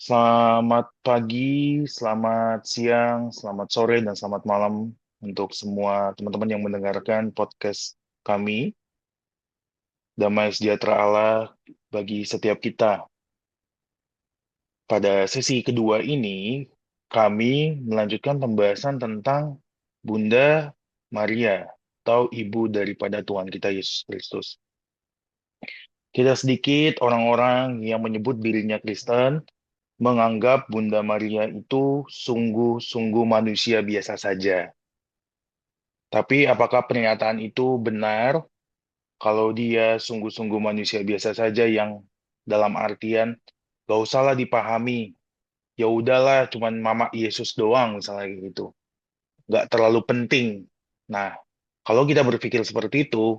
Selamat pagi, selamat siang, selamat sore, dan selamat malam untuk semua teman-teman yang mendengarkan podcast kami. Damai sejahtera Allah bagi setiap kita. Pada sesi kedua ini, kami melanjutkan pembahasan tentang Bunda Maria atau Ibu daripada Tuhan kita Yesus Kristus. Tidak sedikit orang-orang yang menyebut dirinya Kristen menganggap Bunda Maria itu sungguh-sungguh manusia biasa saja. Tapi apakah pernyataan itu benar kalau dia sungguh-sungguh manusia biasa saja yang dalam artian gak usahlah dipahami, ya udahlah cuman Mama Yesus doang misalnya kayak gitu. Gak terlalu penting. Nah, kalau kita berpikir seperti itu,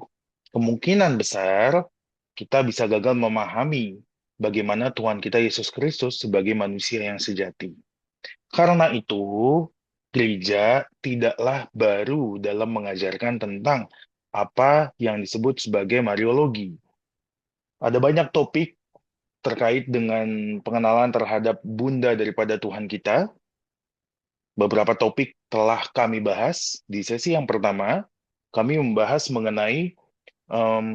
kemungkinan besar kita bisa gagal memahami bagaimana Tuhan kita Yesus Kristus sebagai manusia yang sejati. Karena itu, gereja tidaklah baru dalam mengajarkan tentang apa yang disebut sebagai Mariologi. Ada banyak topik terkait dengan pengenalan terhadap Bunda daripada Tuhan kita. Beberapa topik telah kami bahas di sesi yang pertama. Kami membahas mengenai em,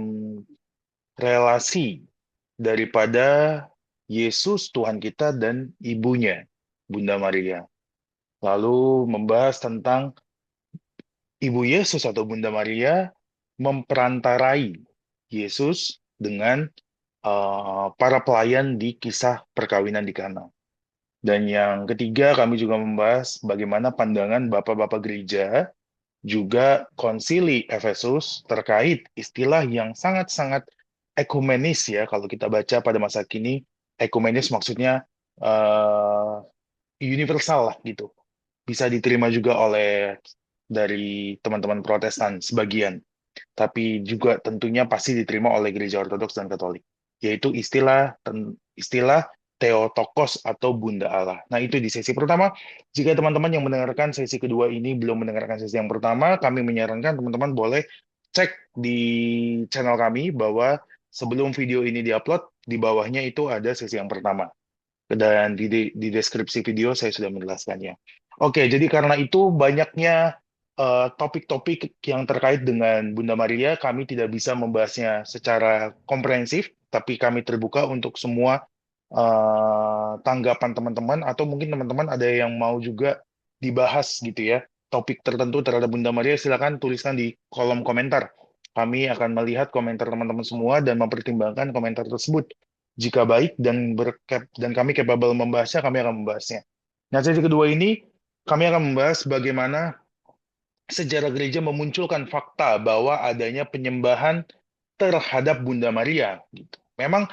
relasi daripada Yesus Tuhan kita dan ibunya, Bunda Maria. Lalu membahas tentang Ibu Yesus atau Bunda Maria memperantarai Yesus dengan para pelayan di kisah perkawinan di Kana. Dan yang ketiga, kami juga membahas bagaimana pandangan Bapak-Bapak Gereja, juga konsili Efesus terkait istilah yang sangat-sangat ekumenis ya, kalau kita baca pada masa kini, ekumenis maksudnya uh, universal lah gitu. Bisa diterima juga oleh dari teman-teman Protestan sebagian, tapi juga tentunya pasti diterima oleh Gereja Ortodoks dan Katolik, yaitu istilah Theotokos atau Bunda Allah. Nah, itu di sesi pertama. Jika teman-teman yang mendengarkan sesi kedua ini belum mendengarkan sesi yang pertama, kami menyarankan teman-teman boleh cek di channel kami bahwa sebelum video ini diupload, di bawahnya itu ada sesi yang pertama. Dan di deskripsi video saya sudah menjelaskannya. Oke, jadi karena itu banyaknya topik-topik yang terkait dengan Bunda Maria, kami tidak bisa membahasnya secara komprehensif, tapi kami terbuka untuk semua tanggapan teman-teman, atau mungkin teman-teman ada yang mau juga dibahas gitu ya, topik tertentu terhadap Bunda Maria, silakan tuliskan di kolom komentar. Kami akan melihat komentar teman-teman semua dan mempertimbangkan komentar tersebut. Jika baik dan kami capable membahasnya, kami akan membahasnya. Nah, sesi kedua ini kami akan membahas bagaimana sejarah gereja memunculkan fakta bahwa adanya penyembahan terhadap Bunda Maria. Gitu. Memang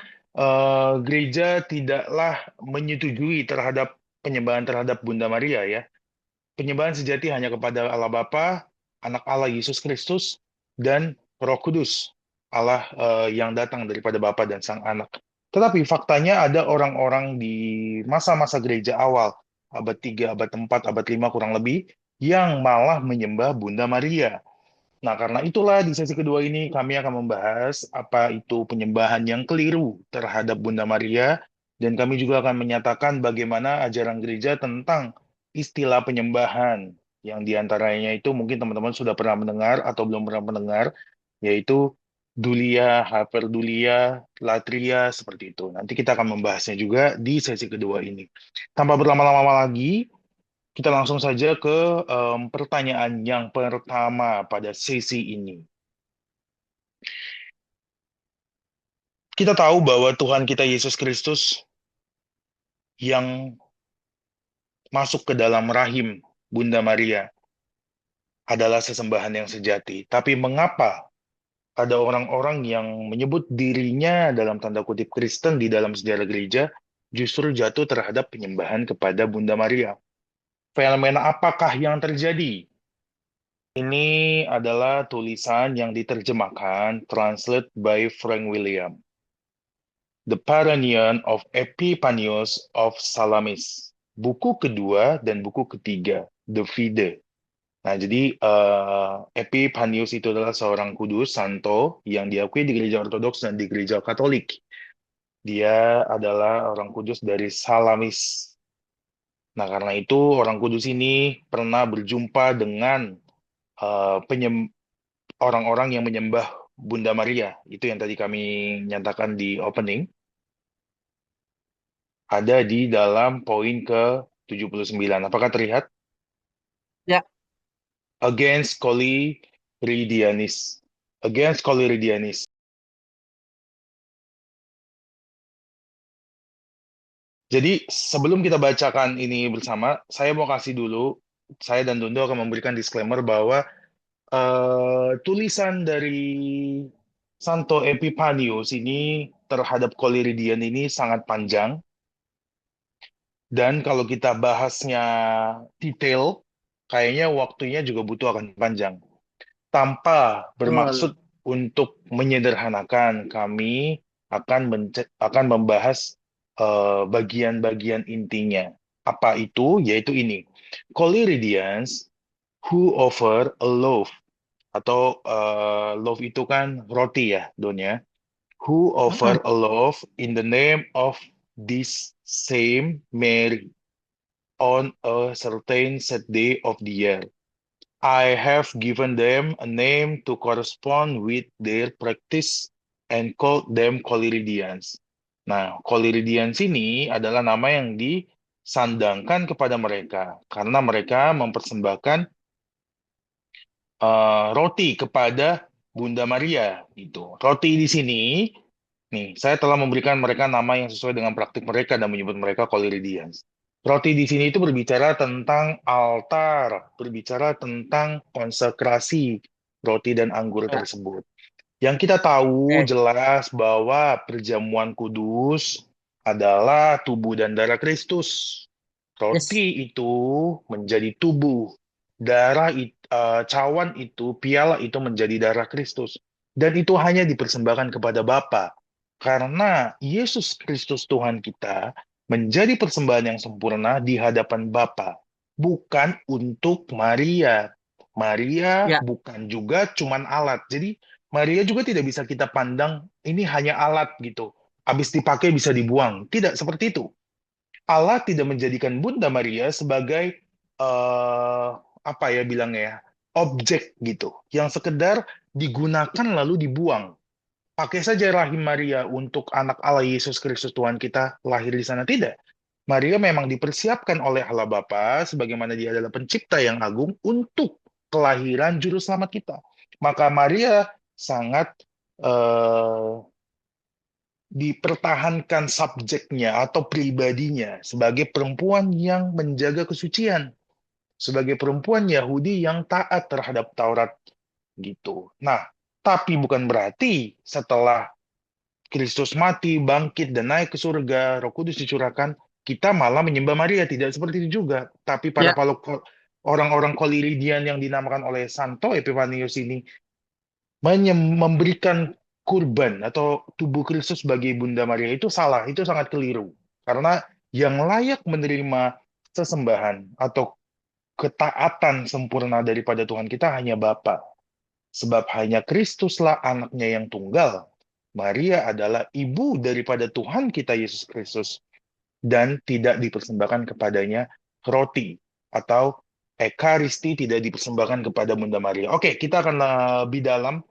gereja tidaklah menyetujui terhadap penyembahan terhadap Bunda Maria ya. Penyembahan sejati hanya kepada Allah Bapa, Anak Allah Yesus Kristus, dan Roh Kudus, Allah yang datang daripada Bapa dan Sang Anak. Tetapi faktanya ada orang-orang di masa-masa gereja awal, abad 3, abad 4, abad 5 kurang lebih, yang malah menyembah Bunda Maria. Nah, karena itulah di sesi kedua ini kami akan membahas apa itu penyembahan yang keliru terhadap Bunda Maria, dan kami juga akan menyatakan bagaimana ajaran gereja tentang istilah penyembahan, yang diantaranya itu mungkin teman-teman sudah pernah mendengar atau belum pernah mendengar, yaitu dulia, hyperdulia, latria, seperti itu. Nanti kita akan membahasnya juga di sesi kedua ini. Tanpa berlama-lama lagi, kita langsung saja ke pertanyaan yang pertama pada sesi ini. Kita tahu bahwa Tuhan kita Yesus Kristus yang masuk ke dalam rahim Bunda Maria adalah sesembahan yang sejati. Tapi mengapa ada orang-orang yang menyebut dirinya dalam tanda kutip Kristen di dalam sejarah gereja justru jatuh terhadap penyembahan kepada Bunda Maria? Fenomena apakah yang terjadi? Ini adalah tulisan yang diterjemahkan, translate by Frank William. The Paranion of Epiphanius of Salamis. Buku kedua dan buku ketiga, The Fide. Nah, jadi Epiphanius itu adalah seorang kudus, santo, yang diakui di gereja Ortodoks dan di gereja Katolik. Dia adalah orang kudus dari Salamis. Nah, karena itu orang kudus ini pernah berjumpa dengan eh, penyem- orang-orang yang menyembah Bunda Maria. Itu yang tadi kami nyatakan di opening. Ada di dalam poin ke-79. Apakah terlihat? Ya, Against Collyridianis. Against Collyridianis. Jadi sebelum kita bacakan ini bersama, saya mau kasih dulu, saya dan Dondo akan memberikan disclaimer bahwa tulisan dari Santo Epiphanius ini terhadap Collyridian ini sangat panjang, dan kalau kita bahasnya detail, kayaknya waktunya juga butuh akan panjang. Tanpa betul. bermaksud untuk menyederhanakan, kami akan membahas bagian-bagian intinya. Apa itu? Yaitu ini. Collyridians who offer a loaf, atau loaf itu kan roti ya, Don ya. Who Mm-mm. offer a loaf in the name of this same Mary on a certain set day of the year. I have given them a name to correspond with their practice and called them Collyridians. Nah, Collyridians ini adalah nama yang disandangkan kepada mereka karena mereka mempersembahkan roti kepada Bunda Maria gitu. Roti di sini, nih, saya telah memberikan mereka nama yang sesuai dengan praktik mereka dan menyebut mereka Collyridians. Roti di sini itu berbicara tentang altar, berbicara tentang konsekrasi roti dan anggur Ya, tersebut. Yang kita tahu oke. jelas bahwa perjamuan kudus adalah tubuh dan darah Kristus. Yes. Roti itu menjadi tubuh, cawan itu, piala itu menjadi darah Kristus. Dan itu hanya dipersembahkan kepada Bapa. Karena Yesus Kristus Tuhan kita menjadi persembahan yang sempurna di hadapan Bapa, bukan untuk Maria. Maria Ya, bukan juga cuman alat. Jadi Maria juga tidak bisa kita pandang ini hanya alat gitu. Habis dipakai bisa dibuang. Tidak seperti itu. Allah tidak menjadikan Bunda Maria sebagai apa ya bilangnya ya, objek gitu, yang sekedar digunakan lalu dibuang. Pakai saja rahim Maria untuk anak Allah Yesus Kristus Tuhan kita lahir di sana, tidak. Maria memang dipersiapkan oleh Allah Bapa sebagaimana dia adalah pencipta yang agung untuk kelahiran juru selamat kita. Maka Maria sangat eh, dipertahankan subjeknya atau pribadinya sebagai perempuan yang menjaga kesucian, sebagai perempuan Yahudi yang taat terhadap Taurat gitu. Nah, tapi bukan berarti setelah Kristus mati, bangkit, dan naik ke surga, Roh Kudus dicurahkan, kita malah menyembah Maria. Tidak seperti itu juga. Tapi ya, orang-orang Koliridian yang dinamakan oleh Santo Epifanius ini memberikan kurban atau tubuh Kristus sebagai Bunda Maria itu salah, itu sangat keliru. Karena yang layak menerima sesembahan atau ketaatan sempurna daripada Tuhan kita hanya Bapa. Sebab hanya Kristuslah anaknya yang tunggal. Maria adalah ibu daripada Tuhan kita Yesus Kristus dan tidak dipersembahkan kepadanya roti atau ekaristi tidak dipersembahkan kepada Bunda Maria. Oke, kita akan lebih dalam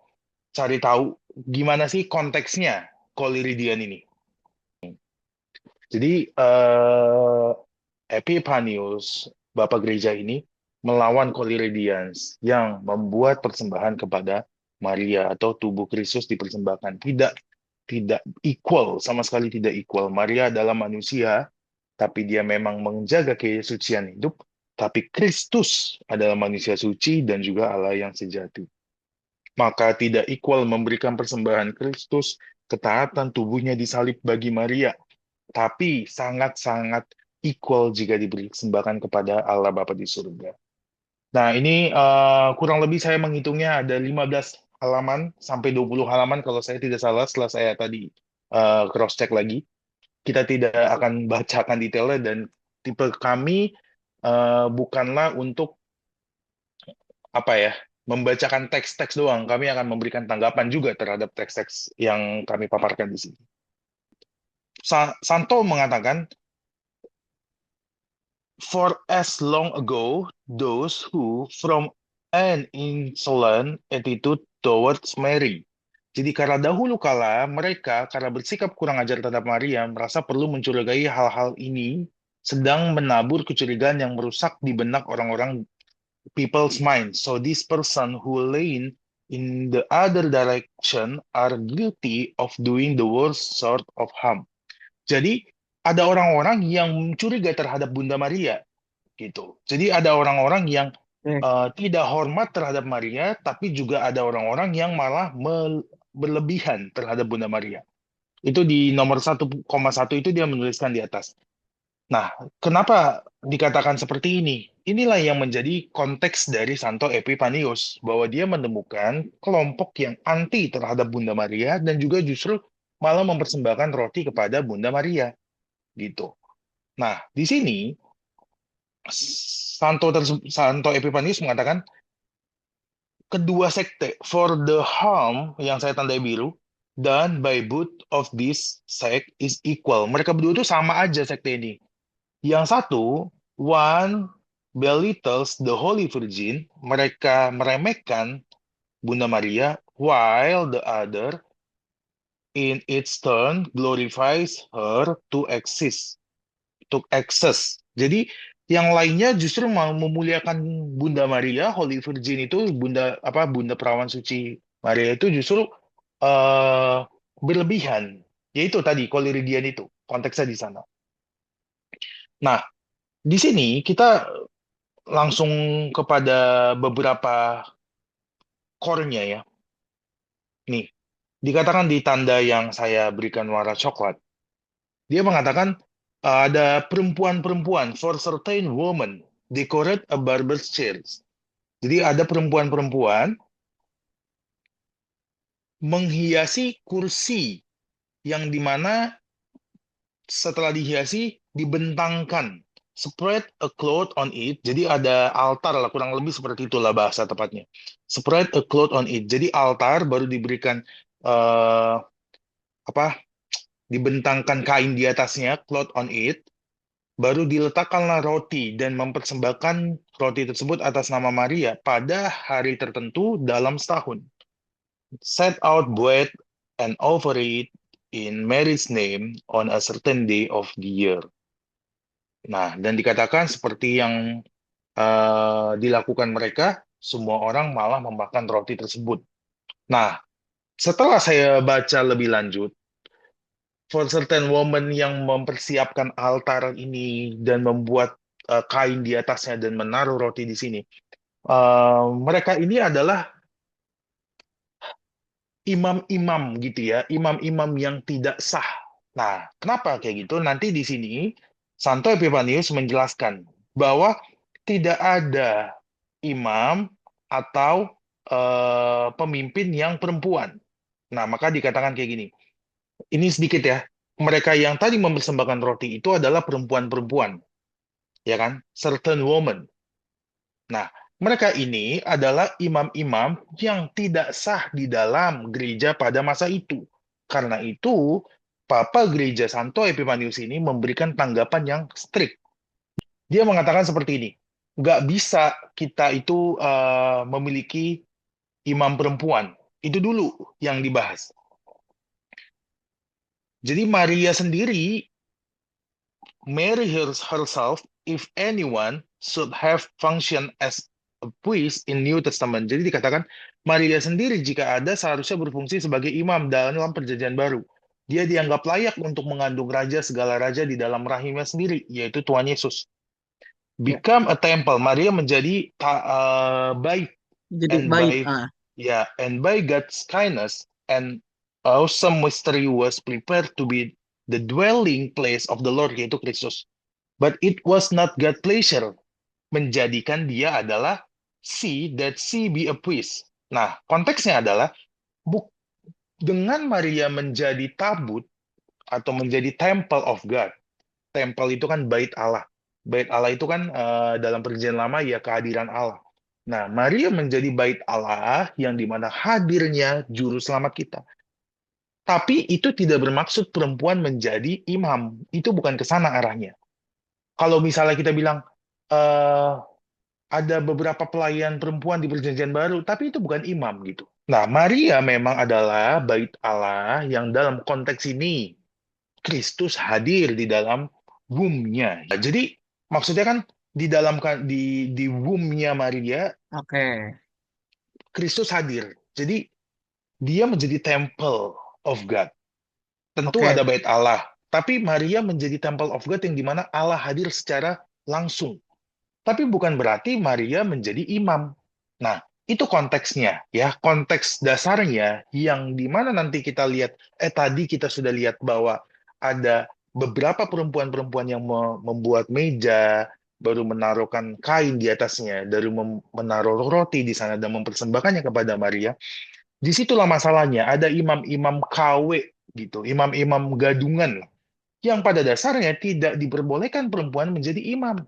cari tahu gimana sih konteksnya Koliridian ini. Jadi Epiphanius, Bapak Gereja ini melawan Koliridians yang membuat persembahan kepada Maria atau tubuh Kristus dipersembahkan. Tidak equal, sama sekali tidak equal. Maria adalah manusia, tapi dia memang menjaga kesucian hidup. Tapi Kristus adalah manusia suci dan juga Allah yang sejati. Maka tidak equal memberikan persembahan Kristus, ketaatan tubuhnya disalib bagi Maria, tapi sangat-sangat equal jika diberi persembahan kepada Allah Bapa di surga. Nah, ini kurang lebih saya menghitungnya ada 15 halaman sampai 20 halaman kalau saya tidak salah setelah saya tadi cross check lagi. Kita tidak akan bacakan detailnya dan tipe kami bukanlah untuk apa ya, membacakan teks-teks doang. Kami akan memberikan tanggapan juga terhadap teks-teks yang kami paparkan di sini. Santo mengatakan, for as long ago, those who from an insolent attitude towards Mary. Jadi karena dahulu kala mereka karena bersikap kurang ajar terhadap Maria merasa perlu mencurigai hal-hal ini sedang menabur kecurigaan yang merusak di benak orang-orang people's mind. So this person who lean in the other direction are guilty of doing the worst sort of harm. Jadi ada orang-orang yang curiga terhadap Bunda Maria gitu. Jadi ada orang-orang yang Oke. tidak hormat terhadap Maria, tapi juga ada orang-orang yang malah berlebihan terhadap Bunda Maria. Itu di nomor 1,1 itu dia menuliskan di atas. Nah, kenapa dikatakan seperti ini? Inilah yang menjadi konteks dari Santo Epipanius, bahwa dia menemukan kelompok yang anti terhadap Bunda Maria dan juga justru malah mempersembahkan roti kepada Bunda Maria, gitu. Nah, di sini Santo Epipanius mengatakan kedua sekte for the harm yang saya tandai biru dan by both of this sect is equal. Mereka berdua itu sama aja sekte ini. Yang satu, one belittles the Holy Virgin, mereka meremehkan Bunda Maria, while the other in its turn glorifies her to exist, to access. Jadi yang lainnya justru mau memuliakan Bunda Maria, Holy Virgin itu Bunda Perawan Suci Maria itu justru eh, berlebihan. Yaitu tadi koliridian itu konteksnya di sana. Nah, di sini kita langsung kepada beberapa core-nya ya. Nih, dikatakan di tanda yang saya berikan warna coklat. Dia mengatakan ada perempuan-perempuan, for certain women, decorate a barber's chairs. Jadi ada perempuan-perempuan menghiasi kursi yang dimana setelah dihiasi dibentangkan, spread a cloth on it. Jadi ada altar lah, kurang lebih seperti itulah bahasa tepatnya. Spread a cloth on it. Jadi altar baru diberikan eh, apa? Dibentangkan kain di atasnya, cloth on it. Baru diletakkanlah roti dan mempersembahkan roti tersebut atas nama Maria pada hari tertentu dalam setahun. Set out bread and offer it in Mary's name on a certain day of the year. Nah, dan dikatakan seperti yang dilakukan mereka, semua orang malah memakan roti tersebut. Nah, setelah saya baca lebih lanjut, for certain woman yang mempersiapkan altar ini dan membuat kain di atasnya dan menaruh roti di sini, mereka ini adalah imam-imam gitu ya, imam-imam yang tidak sah. Nah, kenapa kayak gitu? Nanti di sini Santo Epipanius menjelaskan bahwa tidak ada imam atau pemimpin yang perempuan. Nah, maka dikatakan kayak gini. Ini sedikit ya. Mereka yang tadi mempersembahkan roti itu adalah perempuan-perempuan, ya kan? Certain woman. Nah, mereka ini adalah imam-imam yang tidak sah di dalam gereja pada masa itu. Karena itu, Papa Gereja Santo Epipanius ini memberikan tanggapan yang strict. Dia mengatakan seperti ini, nggak bisa kita itu memiliki imam perempuan. Itu dulu yang dibahas. Jadi Maria sendiri, Mary herself, if anyone, should have function as a priest in New Testament. Jadi dikatakan Maria sendiri jika ada seharusnya berfungsi sebagai imam dalam perjanjian baru. Dia dianggap layak untuk mengandung raja segala raja di dalam rahimnya sendiri, yaitu Tuhan Yesus. Ya, Become a temple. Maria menjadi baik jadi and baik. by and by God's kindness and awesome mystery was prepared to be the dwelling place of the Lord, yaitu Kristus. But it was not God's pleasure menjadikan dia adalah that she be a priest. Nah, konteksnya adalah dengan Maria menjadi tabut atau menjadi temple of God. Temple itu kan bait Allah. Bait Allah itu kan dalam perjanjian lama ya kehadiran Allah. Nah, Maria menjadi bait Allah yang dimana hadirnya juru selamat kita. Tapi itu tidak bermaksud perempuan menjadi imam. Itu bukan ke sana arahnya. Kalau misalnya kita bilang eh, ada beberapa pelayan perempuan di Perjanjian Baru, tapi itu bukan imam gitu. Nah, Maria memang adalah bait Allah yang dalam konteks ini Kristus hadir di dalam womb-nya. Nah, jadi maksudnya kan di dalam di womb-nya Maria Oke, Kristus hadir. Jadi dia menjadi temple of God. Tentu oke. ada bait Allah, tapi Maria menjadi temple of God yang dimana Allah hadir secara langsung. Tapi bukan berarti Maria menjadi imam. Nah, itu konteksnya ya, konteks dasarnya yang dimana nanti kita lihat, tadi kita sudah lihat bahwa ada beberapa perempuan-perempuan yang membuat meja, baru menaruhkan kain di atasnya, dari menaruh roti di sana dan mempersembahkannya kepada Maria. Disitulah masalahnya, ada imam-imam KW gitu, imam-imam gadungan yang pada dasarnya tidak diperbolehkan perempuan menjadi imam.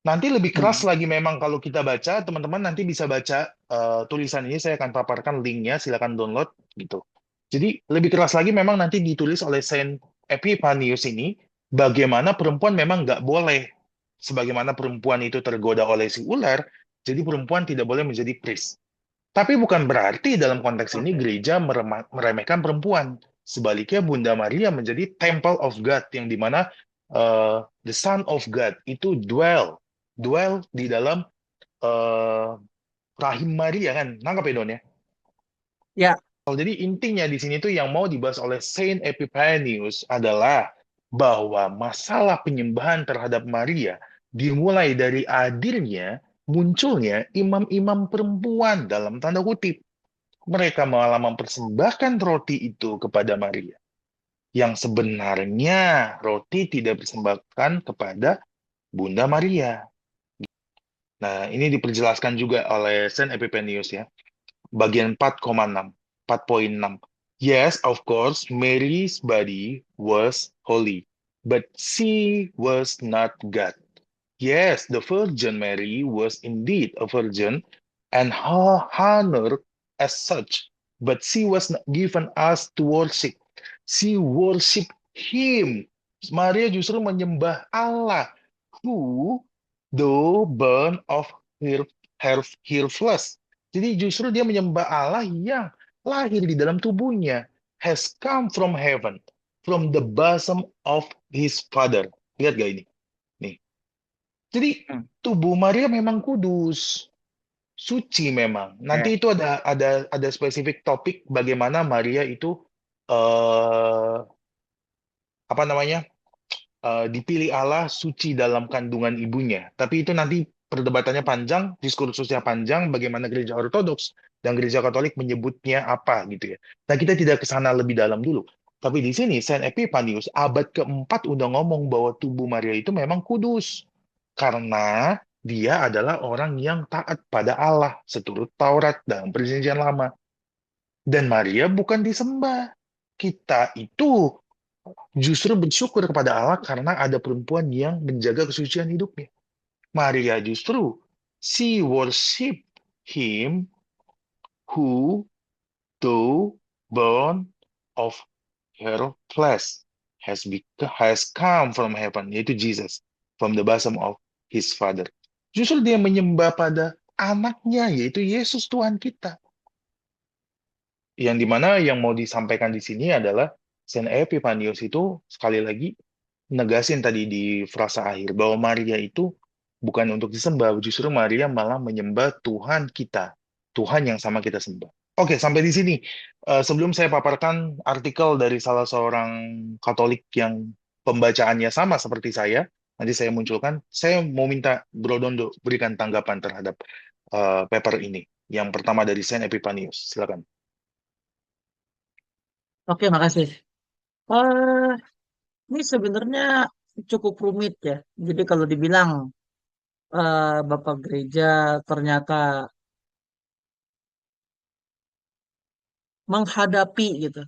Nanti lebih keras Hmm. lagi memang kalau kita baca, teman-teman nanti bisa baca tulisan ini, saya akan paparkan linknya, silakan download gitu. Jadi lebih keras lagi memang nanti ditulis oleh Saint Epiphanius ini, bagaimana perempuan memang nggak boleh, sebagaimana perempuan itu tergoda oleh si ular, jadi perempuan tidak boleh menjadi priest. Tapi bukan berarti dalam konteks ini Oke. gereja meremehkan perempuan. Sebaliknya Bunda Maria menjadi temple of God yang dimana the Son of God itu dwell di dalam eh, rahim Maria kan, nangkap ya Don ya. Ya, Jadi intinya di sini tuh yang mau dibahas oleh Saint Epiphanius adalah bahwa masalah penyembahan terhadap Maria dimulai dari hadirnya munculnya imam-imam perempuan dalam tanda kutip. Mereka malah mempersembahkan roti itu kepada Maria. Yang sebenarnya roti tidak dipersembahkan kepada Bunda Maria. Nah, ini diperjelaskan juga oleh Saint Epiphanius ya. Bagian 4,6, 4,6. Yes, of course, Mary's body was holy, but she was not God. Yes, the Virgin Mary was indeed a virgin and her honored as such, but she was not given us to worship. She worship Him. Maria justru menyembah Allah, who though born of her, her flesh. Jadi justru dia menyembah Allah yang lahir di dalam tubuhnya, has come from heaven, from the bosom of his father. Lihat gak ini? Nih. Jadi hmm, tubuh Maria memang kudus, suci memang. oke. Nanti itu ada spesifik topik bagaimana Maria itu eh apa namanya? Dipilih Allah suci dalam kandungan ibunya. Tapi itu nanti perdebatannya panjang, diskursusnya panjang, bagaimana gereja Ortodoks dan gereja Katolik menyebutnya apa gitu ya. Nah kita tidak ke sana lebih dalam dulu. Tapi di sini Saint Epiphanius abad keempat udah ngomong bahwa tubuh Maria itu memang kudus. Karena dia adalah orang yang taat pada Allah seturut Taurat dalam Perjanjian Lama. Dan Maria bukan disembah. Kita itu justru bersyukur kepada Allah karena ada perempuan yang menjaga kesucian hidupnya. Maria justru she worship him who though born of her flesh has come from heaven, yaitu Jesus, from the bosom of his father. Justru dia menyembah pada anaknya, yaitu Yesus Tuhan kita. Yang dimana yang mau disampaikan di sini adalah Saint Epiphanius itu sekali lagi negasin tadi di frasa akhir bahwa Maria itu bukan untuk disembah, justru Maria malah menyembah Tuhan kita, Tuhan yang sama kita sembah. Oke, sampai di sini. Sebelum saya paparkan artikel dari salah seorang Katolik yang pembacaannya sama seperti saya, nanti saya munculkan, saya mau minta Bro Dondo berikan tanggapan terhadap paper ini. Yang pertama dari Saint Epiphanius, silakan. Oke, makasih. Eh, ini sebenarnya cukup rumit ya. Jadi kalau dibilang Bapak Gereja ternyata menghadapi gitu.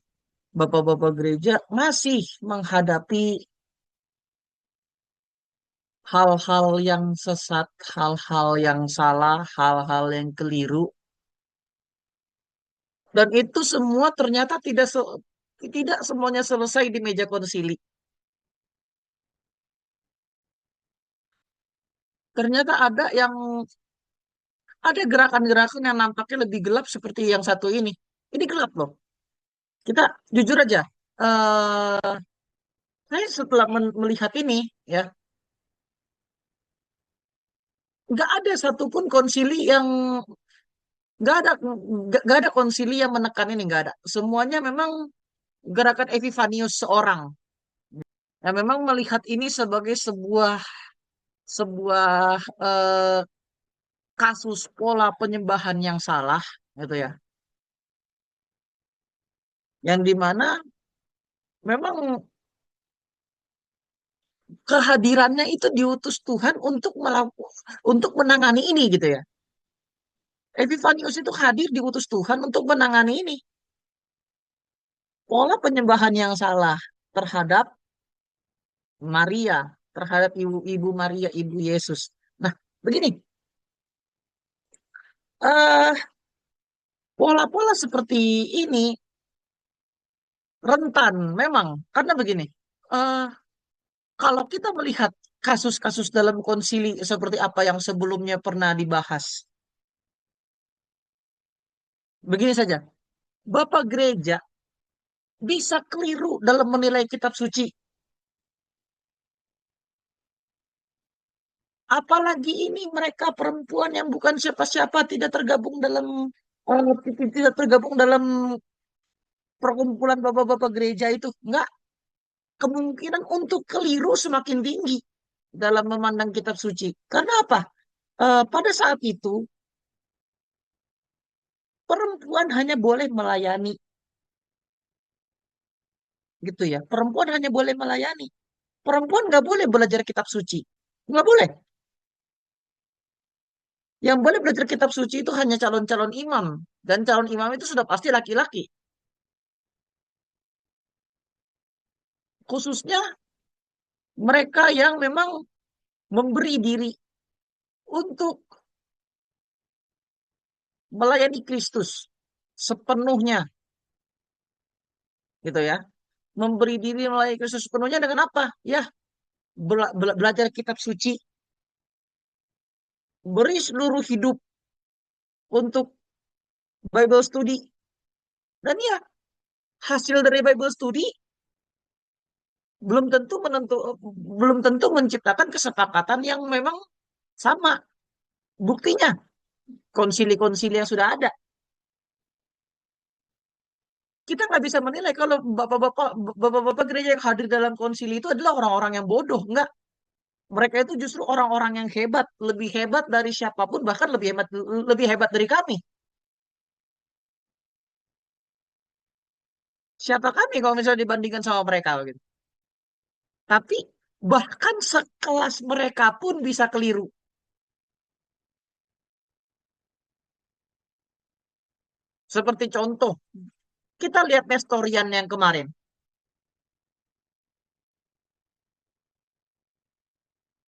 Bapak-bapak gereja masih menghadapi hal-hal yang sesat, hal-hal yang salah, hal-hal yang keliru. Dan itu semua ternyata tidak Tidak semuanya selesai di meja konsili. Ternyata ada gerakan-gerakan yang nampaknya lebih gelap seperti yang satu ini. Ini gelap loh. Kita jujur aja. eh saya setelah melihat ini, ya, nggak ada satupun konsili yang nggak ada nggak ada konsili yang menekan ini, nggak ada. Semuanya memang gerakan Epifanius seorang. Yang memang melihat ini sebagai sebuah sebuah kasus pola penyembahan yang salah, gitu ya. Yang dimana memang kehadirannya itu diutus Tuhan untuk untuk menangani ini, gitu ya. Epifanius itu hadir diutus Tuhan untuk menangani ini. Pola penyembahan yang salah terhadap Maria, terhadap ibu Maria, ibu Yesus. Nah, begini, eh pola-pola seperti ini rentan memang karena begini. eh Kalau kita melihat kasus-kasus dalam konsili seperti apa yang sebelumnya pernah dibahas, begini saja, Bapak Gereja bisa keliru dalam menilai kitab suci. Apalagi ini mereka perempuan yang bukan siapa-siapa, tidak tergabung dalam tidak tergabung dalam perkumpulan bapak-bapak gereja itu. Enggak, kemungkinan untuk keliru semakin tinggi dalam memandang kitab suci. Karena apa? Pada saat itu perempuan hanya boleh melayani, gitu ya. Perempuan hanya boleh melayani. Perempuan nggak boleh belajar kitab suci. Nggak boleh. Yang boleh belajar kitab suci itu hanya calon-calon imam. Dan calon imam itu sudah pasti laki-laki. Khususnya mereka yang memang memberi diri untuk melayani Kristus sepenuhnya, gitu ya. Memberi diri melayani Kristus sepenuhnya dengan apa? Ya, belajar kitab suci, beri seluruh hidup untuk Bible study. Dan ya, hasil dari Bible study belum tentu belum tentu menciptakan kesepakatan yang memang sama. Buktinya konsili-konsili yang sudah ada. Kita nggak bisa menilai kalau bapak-bapak gereja yang hadir dalam konsili itu adalah orang-orang yang bodoh. Enggak. Mereka itu justru orang-orang yang hebat, lebih hebat dari siapapun, bahkan lebih hebat dari kami. Siapa kami kalau misalnya dibandingkan sama mereka gitu. Tapi bahkan sekelas mereka pun bisa keliru. Seperti contoh, kita lihat Nestorian yang kemarin.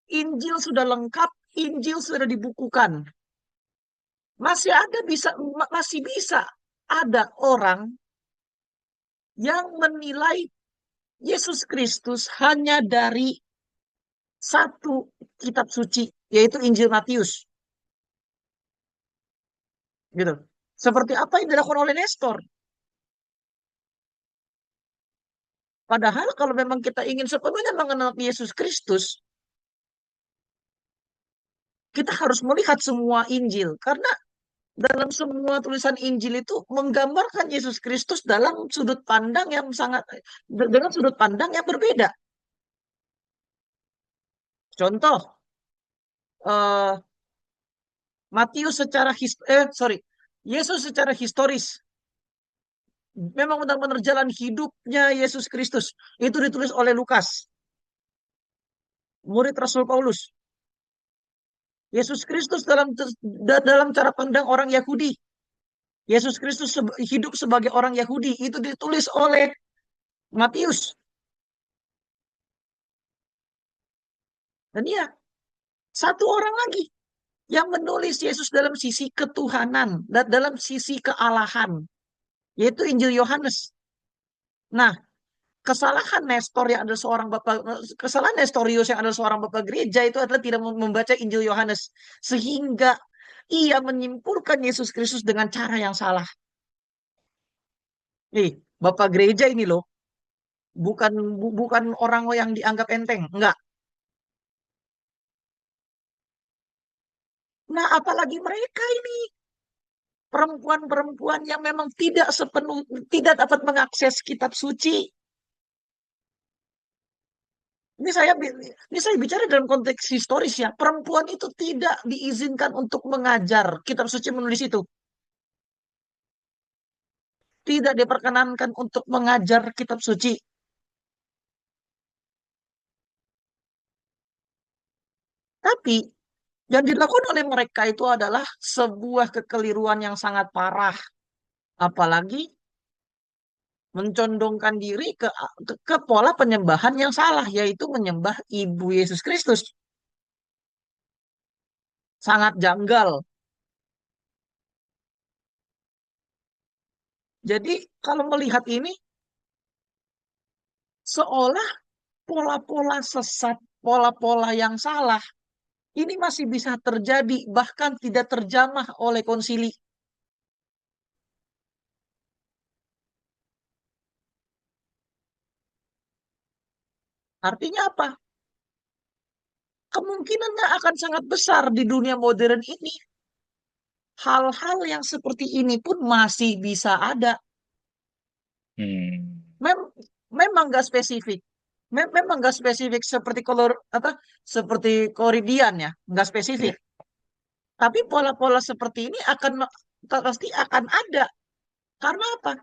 Injil sudah lengkap, Injil sudah dibukukan. Masih bisa ada orang yang menilai Yesus Kristus hanya dari satu kitab suci, yaitu Injil Matius. Gitu. Seperti apa yang dilakukan oleh Nestor. Padahal kalau memang kita ingin sepenuhnya mengenal Yesus Kristus, kita harus melihat semua Injil. Karena dalam semua tulisan Injil itu menggambarkan Yesus Kristus dalam sudut pandang yang sangat, dengan sudut pandang yang berbeda. Contoh, eh, Matius secara Yesus secara historis memang benar-benar jalan hidupnya Yesus Kristus. Itu ditulis oleh Lukas, murid Rasul Paulus. Yesus Kristus dalam cara pandang orang Yahudi. Yesus Kristus hidup sebagai orang Yahudi. Itu ditulis oleh Matius. Dan ya, satu orang lagi yang menulis Yesus dalam sisi ketuhanan dan dalam sisi kealahan, yaitu Injil Yohanes. Nah, kesalahan Nestor yang adalah seorang bapak, kesalahan Nestorius yang adalah seorang bapak gereja itu adalah tidak membaca Injil Yohanes, sehingga ia menyimpulkan Yesus Kristus dengan cara yang salah. Nih, bapak gereja ini loh, bukan orang yang dianggap enteng, enggak. Nah, apalagi mereka ini perempuan-perempuan yang memang tidak dapat mengakses kitab suci. Ini saya bicara dalam konteks historis ya. Perempuan itu tidak diizinkan untuk mengajar. Kitab suci menulis itu. Tidak diperkenankan untuk mengajar kitab suci. Tapi yang dilakukan oleh mereka itu adalah sebuah kekeliruan yang sangat parah. Apalagi mencondongkan diri ke pola penyembahan yang salah, yaitu menyembah Ibu Yesus Kristus. Sangat janggal. Jadi kalau melihat ini, seolah pola-pola sesat, pola-pola yang salah, ini masih bisa terjadi, bahkan tidak terjamah oleh konsili. Artinya apa? Kemungkinannya akan sangat besar di dunia modern ini. Hal-hal yang seperti ini pun masih bisa ada. Hmm. Mem- Memang nggak spesifik. Memang nggak spesifik seperti kolor apa seperti Koridian ya, nggak spesifik. Ya. Tapi pola-pola seperti ini pasti akan ada. Karena apa?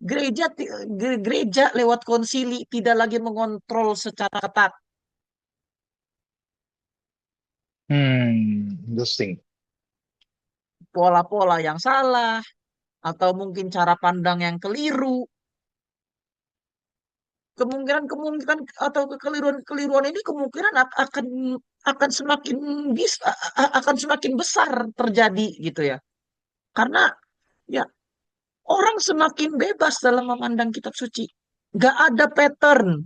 Gereja lewat konsili tidak lagi mengontrol secara ketat Interesting. pola-pola yang salah atau mungkin cara pandang yang keliru. Kemungkinan atau kekeliruan-keliruan ini kemungkinan akan semakin akan semakin besar terjadi gitu ya. Karena ya orang semakin bebas dalam memandang kitab suci. Gak ada pattern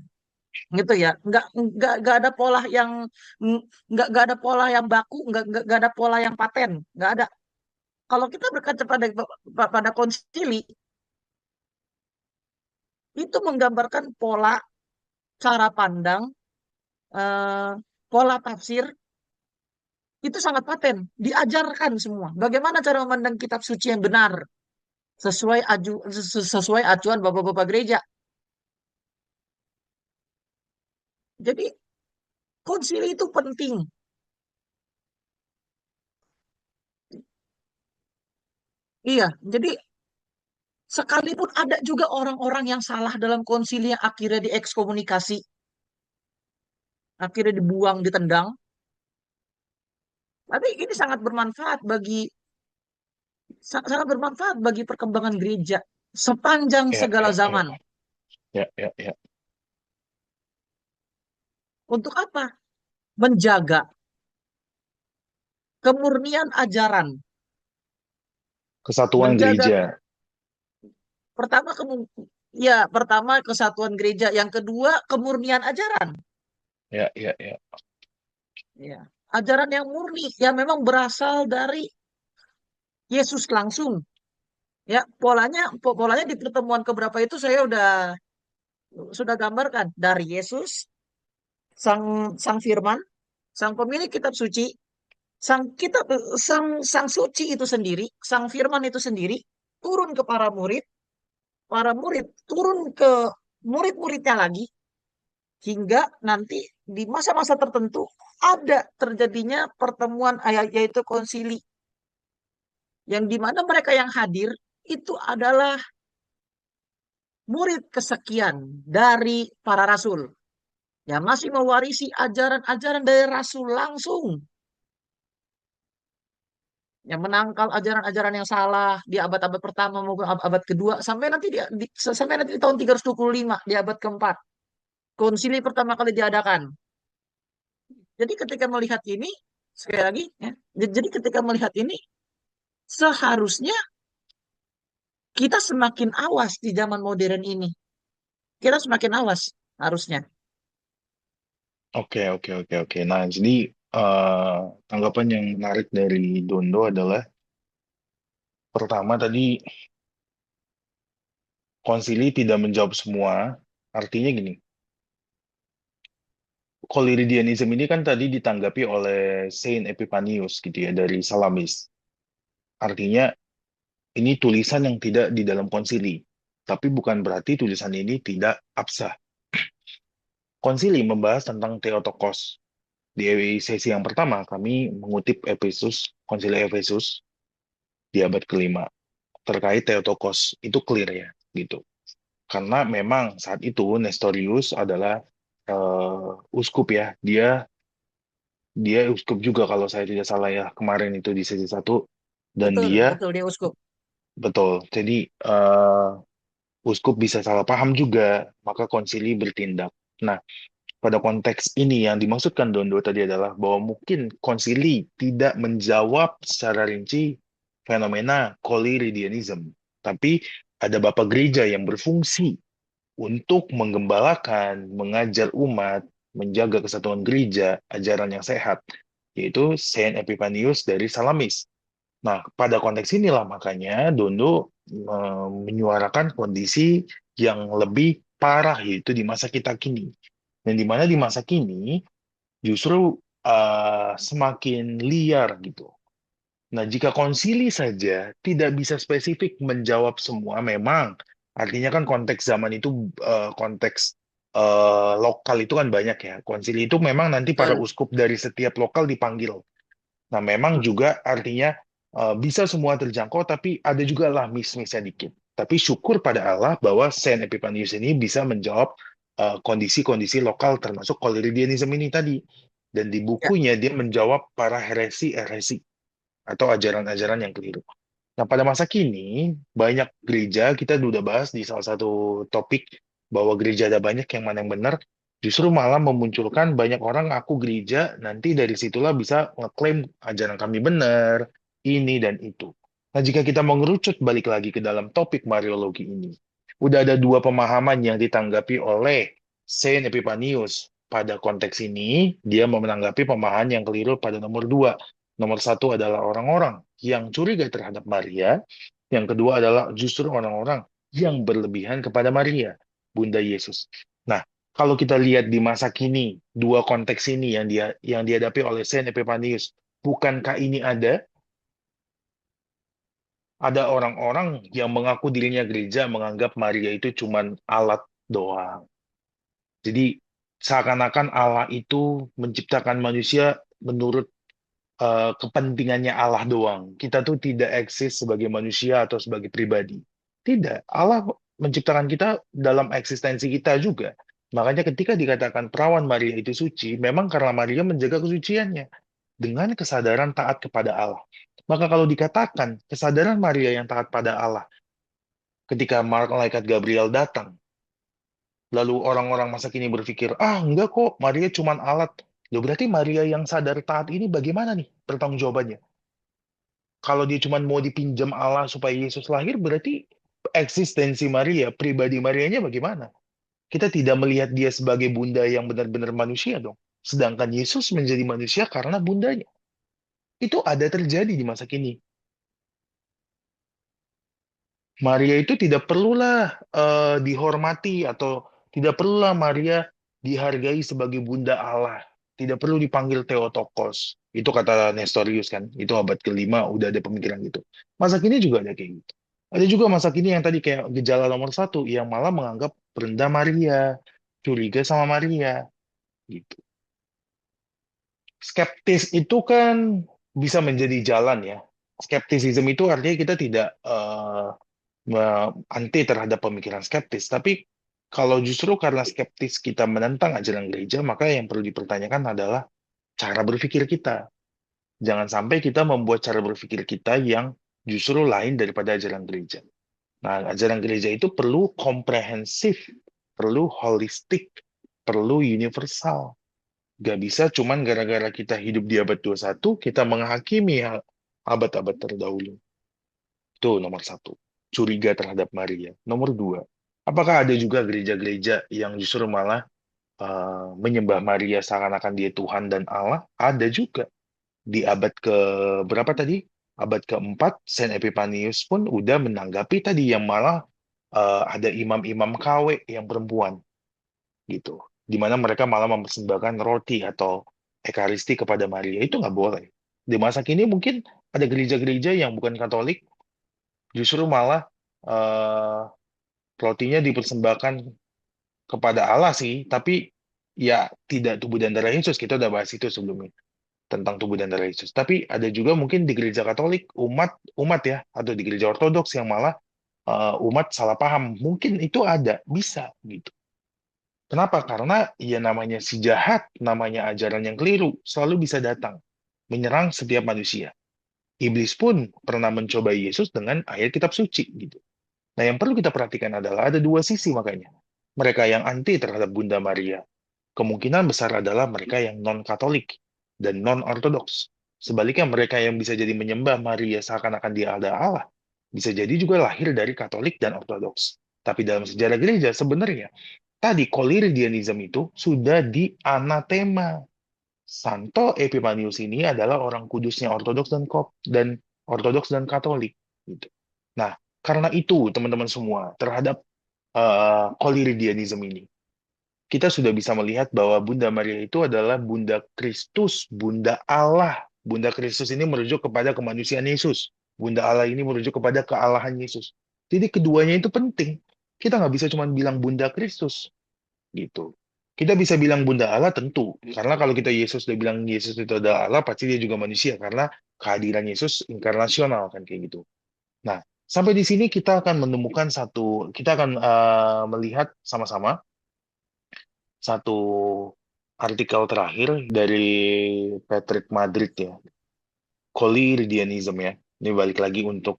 gitu ya, nggak ada pola yang nggak ada pola yang baku, nggak ada pola yang paten, nggak ada. Kalau kita berkaca pada konsili, itu menggambarkan pola cara pandang, eh, pola tafsir itu sangat paten, diajarkan semua. Bagaimana cara memandang kitab suci yang benar sesuai acuan bapak-bapak gereja. Jadi konsili itu penting. Iya, jadi sekalipun ada juga orang-orang yang salah dalam konsili yang akhirnya diekskomunikasi, akhirnya dibuang, ditendang. Tapi ini sangat bermanfaat bagi perkembangan gereja sepanjang Ya, segala ya, ya, zaman. ya, ya, ya. Untuk apa? Menjaga kemurnian ajaran, Kesatuan menjaga gereja. pertama pertama kesatuan gereja, yang kedua kemurnian ajaran. Ya, ya, ya. Ya, ajaran yang murni yang memang berasal dari Yesus langsung. Ya, polanya di pertemuan keberapa itu saya sudah gambarkan dari Yesus, sang sang firman, sang pemilik kitab suci, sang suci itu sendiri, sang firman itu sendiri turun ke para murid turun ke murid-muridnya lagi, hingga nanti di masa-masa tertentu ada terjadinya pertemuan ayat yaitu konsili, yang dimana mereka yang hadir itu adalah murid kesekian dari para rasul yang masih mewarisi ajaran-ajaran dari rasul langsung, yang menangkal ajaran-ajaran yang salah di abad-abad pertama maupun abad kedua sampai nanti di tahun 325 di abad keempat konsili pertama kali diadakan. Jadi ketika melihat ini sekali lagi ya, jadi ketika melihat ini seharusnya kita semakin awas di zaman modern ini. kita semakin awas harusnya. Oke, oke, oke, oke. Nah, jadi eh, tanggapan yang menarik dari Dondo adalah pertama tadi konsili tidak menjawab semua. Artinya gini, Koliridianism ini kan tadi ditanggapi oleh Saint Epiphanius gitu ya dari Salamis. Artinya ini tulisan yang tidak di dalam konsili. Tapi bukan berarti tulisan ini tidak absah. Konsili membahas tentang Theotokos. Di sesi yang pertama, kami mengutip Efesus, Konsili Efesus di abad kelima terkait Theotokos. Itu clear ya, gitu. Karena memang saat itu Nestorius adalah uskup ya. Dia uskup juga kalau saya tidak salah ya kemarin itu di sesi satu dan Betul, dia betul dia uskup. betul. Jadi uskup bisa salah paham juga, maka konsili bertindak. Nah, pada konteks ini yang dimaksudkan Dondo tadi adalah bahwa mungkin konsili tidak menjawab secara rinci fenomena koliridianism, tapi ada bapak gereja yang berfungsi untuk menggembalakan, mengajar umat, menjaga kesatuan gereja, ajaran yang sehat, yaitu Saint Epiphanius dari Salamis. Nah, pada konteks inilah makanya Dondo menyuarakan kondisi yang lebih parah, yaitu di masa kita kini. Dan di mana di masa kini justru semakin liar gitu. Nah, jika konsili saja tidak bisa spesifik menjawab semua, memang artinya kan konteks zaman itu konteks lokal itu kan banyak ya. Konsili itu memang nanti para Betul. uskup dari setiap lokal dipanggil. Nah, memang juga artinya bisa semua terjangkau, tapi ada juga lah miss-missnya dikit. Tapi syukur pada Allah bahwa Saint Epiphanius ini bisa menjawab kondisi-kondisi lokal termasuk Koleridianism ini tadi. Dan di Ya, bukunya dia menjawab para heresi-heresi atau ajaran-ajaran yang keliru. Nah, pada masa kini, banyak gereja, kita udah bahas di salah satu topik, bahwa gereja ada banyak yang mana yang benar, justru malah memunculkan banyak orang aku gereja, nanti dari situlah bisa ngeklaim ajaran kami benar, ini dan itu. Nah, jika kita mengerucut balik lagi ke dalam topik Mariologi ini, udah ada dua pemahaman yang ditanggapi oleh Saint Epiphanius. Pada konteks ini, dia menanggapi pemahaman yang keliru pada nomor dua. Nomor satu adalah orang-orang yang curiga terhadap Maria. Yang kedua adalah justru orang-orang yang berlebihan kepada Maria, Bunda Yesus. Nah, kalau kita lihat di masa kini, dua konteks ini yang dihadapi oleh Saint Epiphanius, bukankah ini ada orang-orang yang mengaku dirinya gereja menganggap Maria itu cuman alat doang. Jadi seakan-akan Allah itu menciptakan manusia menurut kepentingannya Allah doang. Kita tuh tidak eksis sebagai manusia atau sebagai pribadi. Tidak. Allah menciptakan kita dalam eksistensi kita juga. Makanya ketika dikatakan perawan Maria itu suci, memang karena Maria menjaga kesuciannya dengan kesadaran taat kepada Allah. Maka kalau dikatakan kesadaran Maria yang taat pada Allah ketika malaikat Gabriel datang, lalu orang-orang masa kini berpikir, ah enggak kok, Maria cuma alat. Loh, berarti Maria yang sadar taat ini bagaimana nih pertanggungjawabannya? Kalau dia cuma mau dipinjam Allah supaya Yesus lahir, berarti eksistensi Maria, pribadi Marianya bagaimana? Kita tidak melihat dia sebagai bunda yang benar-benar manusia dong. Sedangkan Yesus menjadi manusia karena bundanya. Itu ada terjadi di masa kini. Maria itu tidak perlulah dihormati atau tidak perlulah Maria dihargai sebagai bunda Allah. Tidak perlu dipanggil Theotokos. Itu kata Nestorius kan. Itu abad kelima udah ada pemikiran gitu. Masa kini juga ada kayak gitu. Ada juga masa kini yang tadi kayak gejala nomor satu yang malah menganggap rendah Maria, curiga sama Maria gitu. Skeptis itu kan bisa menjadi jalan ya. Skeptisisme itu artinya kita tidak anti terhadap pemikiran skeptis. Tapi kalau justru karena skeptis kita menentang ajaran gereja, maka yang perlu dipertanyakan adalah cara berpikir kita. Jangan sampai kita membuat cara berpikir kita yang justru lain daripada ajaran gereja. Nah, ajaran gereja itu perlu komprehensif, perlu holistik, perlu universal. Gak bisa cuman gara-gara kita hidup di abad 21, kita menghakimi abad-abad terdahulu. Itu nomor satu. Curiga terhadap Maria. Nomor dua, Apakah ada juga gereja-gereja yang justru malah menyembah Maria seakan-akan dia Tuhan dan Allah? Ada juga. Di abad ke berapa tadi? Abad keempat, Saint Epiphanius pun udah menanggapi tadi yang malah ada imam-imam KW yang perempuan gitu. Di mana mereka malah mempersembahkan roti atau ekaristi kepada Maria. Itu nggak boleh. Di masa kini mungkin ada gereja-gereja yang bukan Katolik justru malah eh, rotinya dipersembahkan kepada Allah sih, tapi ya tidak tubuh dan darah Yesus. Kita udah bahas itu sebelumnya tentang tubuh dan darah Yesus. Tapi ada juga mungkin di gereja Katolik umat umat ya atau di gereja Ortodoks yang malah umat salah paham. Mungkin itu ada, bisa gitu. Kenapa? Karena ya namanya si jahat, namanya ajaran yang keliru, selalu bisa datang, menyerang setiap manusia. Iblis pun pernah mencoba Yesus dengan ayat kitab suci gitu. Nah, yang perlu kita perhatikan adalah ada dua sisi makanya. Mereka yang anti terhadap Bunda Maria, kemungkinan besar adalah mereka yang non-Katolik dan non-Ortodoks. Sebaliknya mereka yang bisa jadi menyembah Maria seakan-akan dia ada Allah, bisa jadi juga lahir dari Katolik dan Ortodoks. Tapi dalam sejarah gereja sebenarnya, tadi Koliridianism itu sudah dianatema. Santo Epipanius ini adalah orang kudusnya Ortodoks dan Ortodoks dan Katolik. Gitu. Nah, karena itu teman-teman semua terhadap Koliridianism ini, kita sudah bisa melihat bahwa Bunda Maria itu adalah Bunda Kristus, Bunda Allah. Bunda Kristus ini merujuk kepada kemanusiaan Yesus. Bunda Allah ini merujuk kepada kealahan Yesus. Jadi keduanya itu penting. Kita nggak bisa cuma bilang Bunda Kristus gitu. Kita bisa bilang Bunda Allah tentu, karena kalau kita Yesus udah bilang Yesus itu adalah Allah, pasti dia juga manusia karena kehadiran Yesus inkarnasional kan kayak gitu. Nah, sampai di sini kita akan menemukan kita akan melihat sama-sama satu artikel terakhir dari Patrick Madrid ya, Collyridianism ya. Ini balik lagi untuk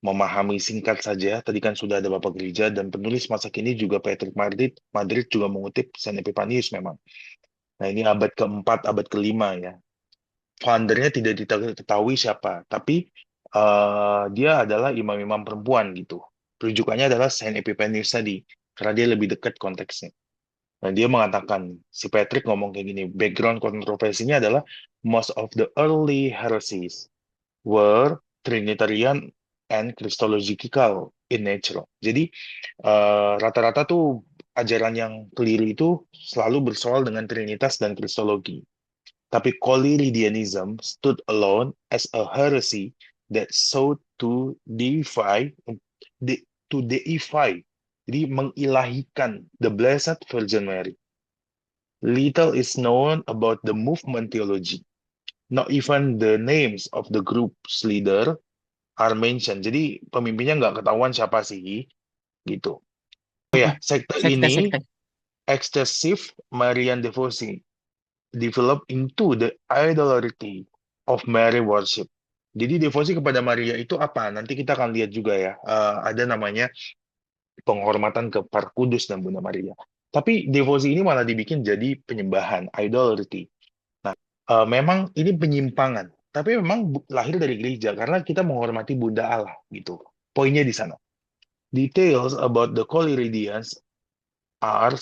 memahami singkat saja. Tadi kan sudah ada Bapak Gereja dan penulis masa kini juga Patrick Madrid. Madrid juga mengutip Saint Epiphanius memang. Nah ini abad keempat, abad kelima ya. Foundernya tidak diketahui siapa, tapi dia adalah imam-imam perempuan gitu. Rujukannya adalah Saint Epiphanius tadi, karena dia lebih dekat konteksnya. Nah, dia mengatakan, si Patrick ngomong kayak gini, background kontroversinya adalah most of the early heresies were Trinitarian and Christological in nature. Jadi, rata-rata tuh ajaran yang keliru itu selalu bersoal dengan Trinitas dan Kristologi. Tapi Collyridianism stood alone as a heresy that sought to deify, jadi mengilahikan the Blessed Virgin Mary. Little is known about the movement theology. Not even the names of the group's leader are mentioned. Jadi pemimpinnya nggak ketahuan siapa sih, gitu. Oh ya, sekte ini Sekte-sekte. excessive Marian devotion develop into the idolatry of Mary worship. Jadi devosi kepada Maria itu apa? Nanti kita akan lihat juga ya. Ada namanya penghormatan ke Para Kudus dan Bunda Maria. Tapi devosi ini malah dibikin jadi penyembahan, idolatry. Nah, memang ini penyimpangan. Tapi memang lahir dari gereja karena kita menghormati Bunda Allah gitu. Poinnya di sana. Details about the Collyridians are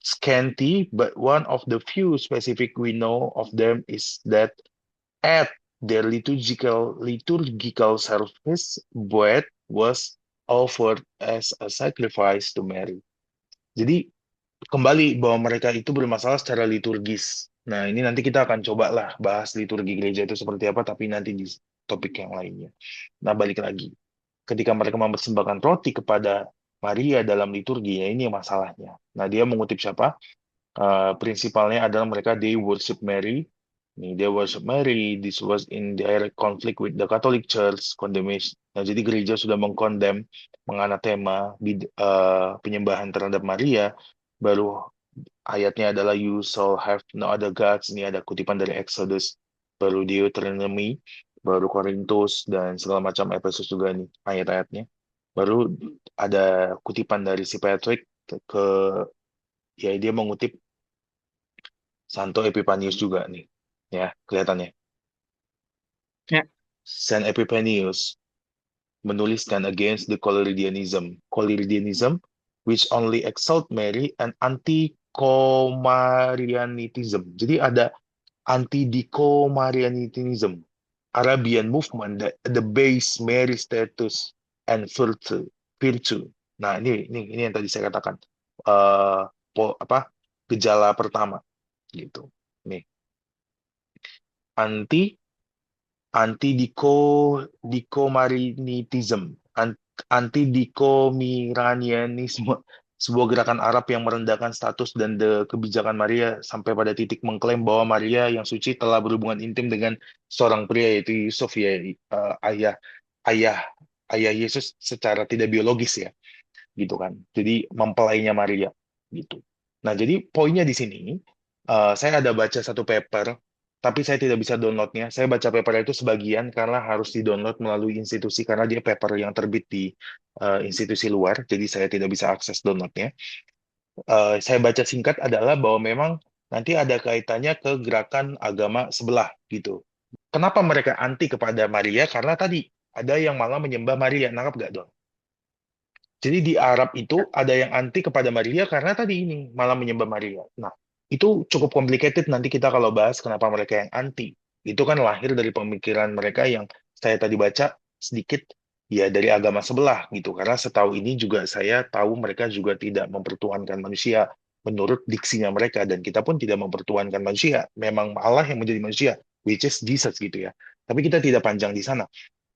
scanty, but one of the few specific we know of them is that at their liturgical service, bread was offered as a sacrifice to Mary. Jadi kembali bahwa mereka itu bermasalah secara liturgis. Nah, ini nanti kita akan coba lah bahas liturgi gereja itu seperti apa, tapi nanti di topik yang lainnya. Nah, balik lagi. Ketika mereka mempersembahkan roti kepada Maria dalam liturgi, ya ini masalahnya. Nah, dia mengutip siapa? Prinsipalnya adalah mereka they worship Mary. Nih, they worship Mary. This was in direct conflict with the Catholic Church condemnation. Nah, jadi gereja sudah mengkondem, menganatema penyembahan terhadap Maria. Baru ayatnya adalah you shall have no other gods. Ini ada kutipan dari Exodus. Baru Deuteronomy, baru Korintus dan segala macam Efesus juga nih ayat-ayatnya. Baru ada kutipan dari si Patrick ke ya dia mengutip Santo Epipanius juga nih. Ya, kelihatannya. Ya. Saint Epiphanius. menuliskan against the Coleridgianism. Coleridgianism, which only exalt Mary and anti-Comarianism. Jadi ada anti-Decomarianism, Arabian movement that the base Mary status and virtue. Virtue. Nah, ini yang tadi saya katakan. eh apa? Gejala pertama gitu. Nih, anti anti-dikomarianism, anti-dikomiranianisme, sebuah gerakan Arab yang merendahkan status dan kebijakan Maria sampai pada titik mengklaim bahwa Maria yang suci telah berhubungan intim dengan seorang pria yaitu Yusuf ya, ayah ayah ayah Yesus secara tidak biologis ya gitu kan. Jadi mempelainya Maria gitu. Nah, jadi poinnya di sini saya ada baca satu paper, tapi saya tidak bisa downloadnya. Saya baca paper itu sebagian karena harus di-download melalui institusi karena dia paper yang terbit di institusi luar, jadi saya tidak bisa akses downloadnya. Saya baca singkat adalah bahwa memang nanti ada kaitannya ke gerakan agama sebelah gitu. Kenapa mereka anti kepada Maria? Karena tadi ada yang malah menyembah Maria, nangkap gak, Don? Jadi di Arab itu ada yang anti kepada Maria karena tadi ini malah menyembah Maria. Nah, itu cukup complicated nanti kita kalau bahas kenapa mereka yang anti. Itu kan lahir dari pemikiran mereka yang saya tadi baca sedikit ya dari agama sebelah gitu. Karena setahu ini juga saya tahu mereka juga tidak mempertuhankan manusia menurut diksinya mereka dan kita pun tidak mempertuhankan manusia. Memang Allah yang menjadi manusia, which is Jesus gitu ya. Tapi kita tidak panjang di sana.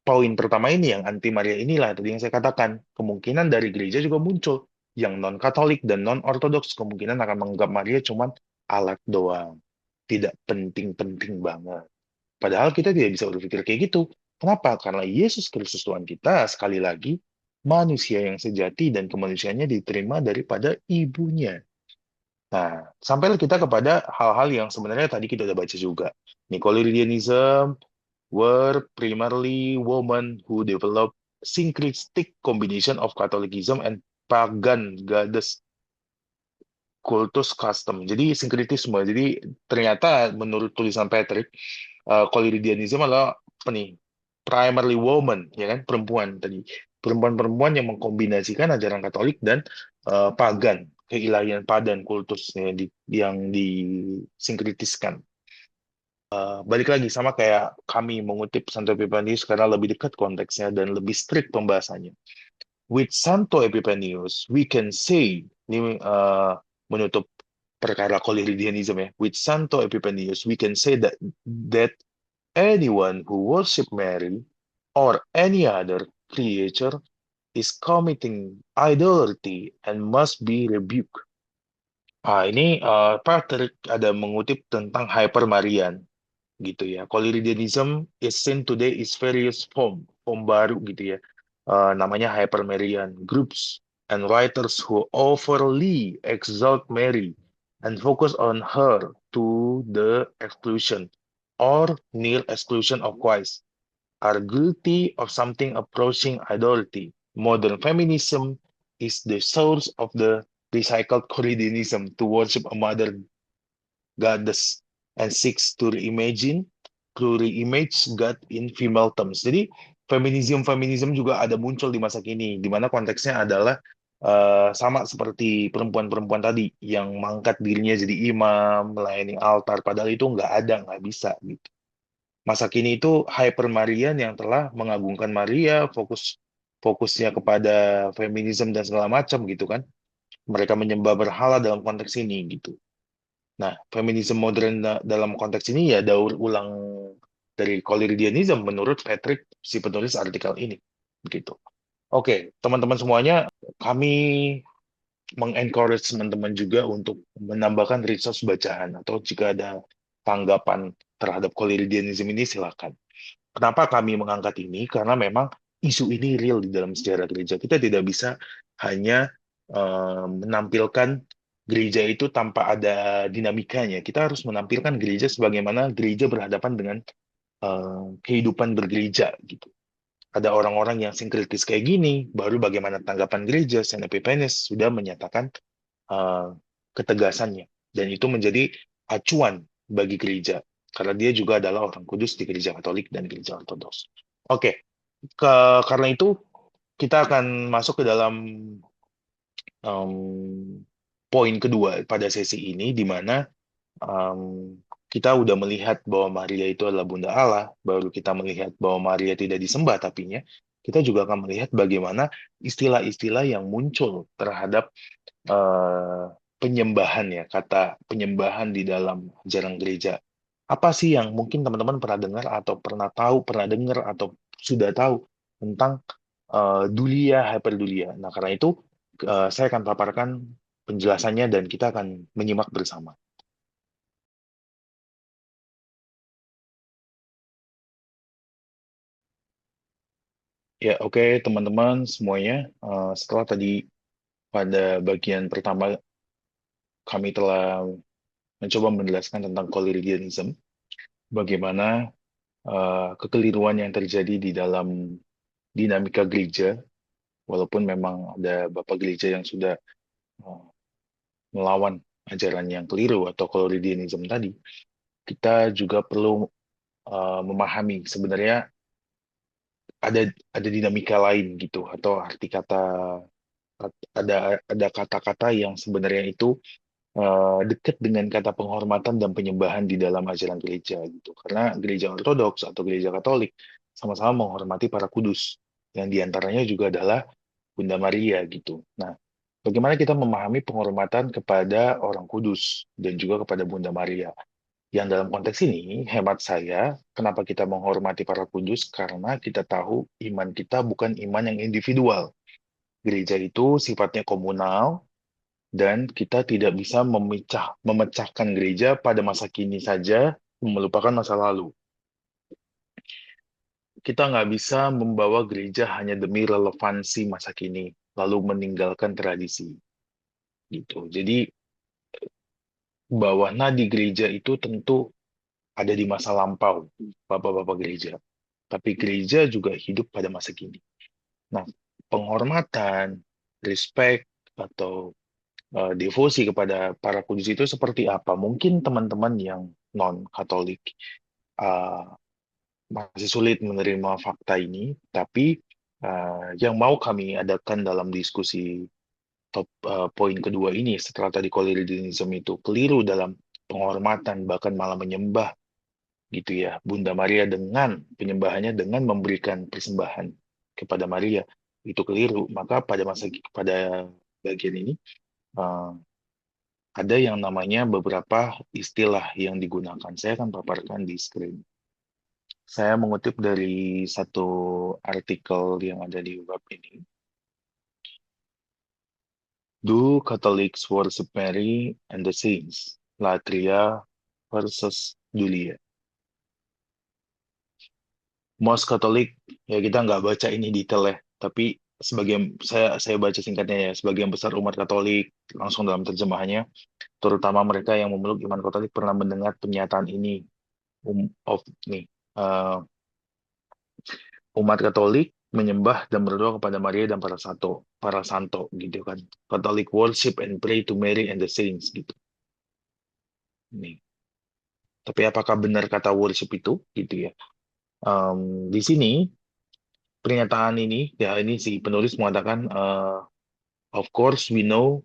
Poin pertama ini yang anti Maria inilah tadi yang saya katakan kemungkinan dari gereja juga muncul yang non Katolik dan non Ortodoks kemungkinan akan menganggap Maria cuma alat doang, tidak penting-penting banget. Padahal kita tidak bisa berpikir kayak gitu. Kenapa? Karena Yesus Kristus Tuhan kita sekali lagi manusia yang sejati dan kemanusiaannya diterima daripada ibunya. Nah, sampailah kita kepada hal-hal yang sebenarnya tadi kita udah baca juga. Nicolaitism were primarily women who developed syncretistic combination of Catholicism and pagan goddess cultus custom. Jadi sinkretisme. Jadi ternyata menurut tulisan Patrick, Coleridgianism adalah apa nih? Primarily woman, ya kan? Perempuan tadi. Perempuan-perempuan yang mengkombinasikan ajaran Katolik dan pagan, keilahian padan kultus ya, yang disinkretiskan. Balik lagi sama kayak kami mengutip Santo Epiphanius karena lebih dekat konteksnya dan lebih strict pembahasannya. With Santo Epiphanius, we can say, ini menutup perkara Coleridgianism ya. With Santo Epiphanius, we can say that anyone who worship Mary or any other creature is committing idolatry and must be rebuked. Ini Patrick ada mengutip tentang Hypermarian gitu ya. Coleridgianism is seen today is various form baru gitu ya. Namanya Hypermarian groups and writers who overly exalt Mary and focus on her to the exclusion or near exclusion of Christ are guilty of something approaching idolatry. Modern feminism is the source of the recycled Coleridgianism to worship a mother goddess and seeks to reimage God in female terms. Jadi feminism juga ada muncul di masa kini, di mana konteksnya adalah sama seperti perempuan-perempuan tadi yang mengangkat dirinya jadi imam, melayani altar, padahal itu nggak bisa gitu. Masa kini itu hypermarian yang telah mengagungkan Maria, fokusnya kepada feminisme dan segala macam gitu kan. Mereka menyembah berhala dalam konteks ini gitu. Nah, feminisme modern dalam konteks ini ya daur ulang dari Coleridgianism menurut Patrick, si penulis artikel ini. Begitu. Oke, teman-teman semuanya, kami mengencourage teman-teman juga untuk menambahkan resource bacaan atau jika ada tanggapan terhadap Coleridgianism ini silakan. Kenapa kami mengangkat ini? Karena memang isu ini real di dalam sejarah gereja. Kita tidak bisa hanya menampilkan gereja itu tanpa ada dinamikanya. Kita harus menampilkan gereja sebagaimana gereja berhadapan dengan kehidupan bergereja gitu. Ada orang-orang yang sinkritis kayak gini, baru bagaimana tanggapan gereja. Saint Epiphanius sudah menyatakan ketegasannya, dan itu menjadi acuan bagi gereja karena dia juga adalah orang kudus di gereja Katolik dan gereja Ortodoks. Oke, Karena itu kita akan masuk ke dalam poin kedua pada sesi ini, di mana kita udah melihat bahwa Maria itu adalah Bunda Allah, baru kita melihat bahwa Maria tidak disembah tapinya, kita juga akan melihat bagaimana istilah-istilah yang muncul terhadap eh, penyembahan ya, kata penyembahan di dalam ajaran gereja. Apa sih yang mungkin teman-teman pernah dengar atau pernah tahu, pernah dengar atau sudah tahu tentang dulia, hyperdulia. Nah, karena itu saya akan paparkan penjelasannya dan kita akan menyimak bersama. Ya, oke teman-teman semuanya. Setelah tadi pada bagian pertama kami telah mencoba menjelaskan tentang Coleridgeanism, bagaimana kekeliruan yang terjadi di dalam dinamika gereja, walaupun memang ada bapak gereja yang sudah uh, melawan ajaran yang keliru atau Coleridgeanism tadi, kita juga perlu memahami sebenarnya ada dinamika lain gitu atau arti kata ada kata-kata yang sebenarnya itu dekat dengan kata penghormatan dan penyembahan di dalam ajaran gereja gitu. Karena gereja Ortodoks atau gereja Katolik sama-sama menghormati para kudus yang diantaranya juga adalah Bunda Maria gitu. Nah, bagaimana kita memahami penghormatan kepada orang kudus dan juga kepada Bunda Maria? Yang dalam konteks ini, hemat saya, kenapa kita menghormati para kudus? Karena kita tahu iman kita bukan iman yang individual. Gereja itu sifatnya komunal, dan kita tidak bisa memecahkan gereja pada masa kini saja, melupakan masa lalu. Kita nggak bisa membawa gereja hanya demi relevansi masa kini, lalu meninggalkan tradisi. Gitu. Jadi, bahwa nadi gereja itu tentu ada di masa lampau, bapak-bapak gereja. Tapi gereja juga hidup pada masa kini. Nah, penghormatan, respect, atau devosi kepada para kudus itu seperti apa? Mungkin teman-teman yang non-Katolik uh, masih sulit menerima fakta ini, tapi yang mau kami adakan dalam diskusi poin kedua ini, setelah tadi Coleridgeanism itu keliru dalam penghormatan, bahkan malah menyembah gitu ya, Bunda Maria dengan penyembahannya dengan memberikan persembahan kepada Maria, itu keliru. Maka pada bagian ini uh, ada yang namanya beberapa istilah yang digunakan. Saya akan paparkan di screen. Saya mengutip dari satu artikel yang ada di web ini. Do Catholics worship Mary and the Saints? Latria versus Julia. Most Catholic, ya kita nggak baca ini detail ya, tapi sebagian saya baca singkatnya ya, sebagian besar umat Katolik langsung dalam terjemahannya, terutama mereka yang memeluk iman Katolik pernah mendengar pernyataan ini of nih umat Katolik menyembah dan berdoa kepada Maria dan para santo gitu kan. Catholic worship and pray to Mary and the saints gitu. Nih. Tapi apakah benar kata worship itu gitu ya? Di sini pernyataan ini ya ini si penulis mengatakan of course we know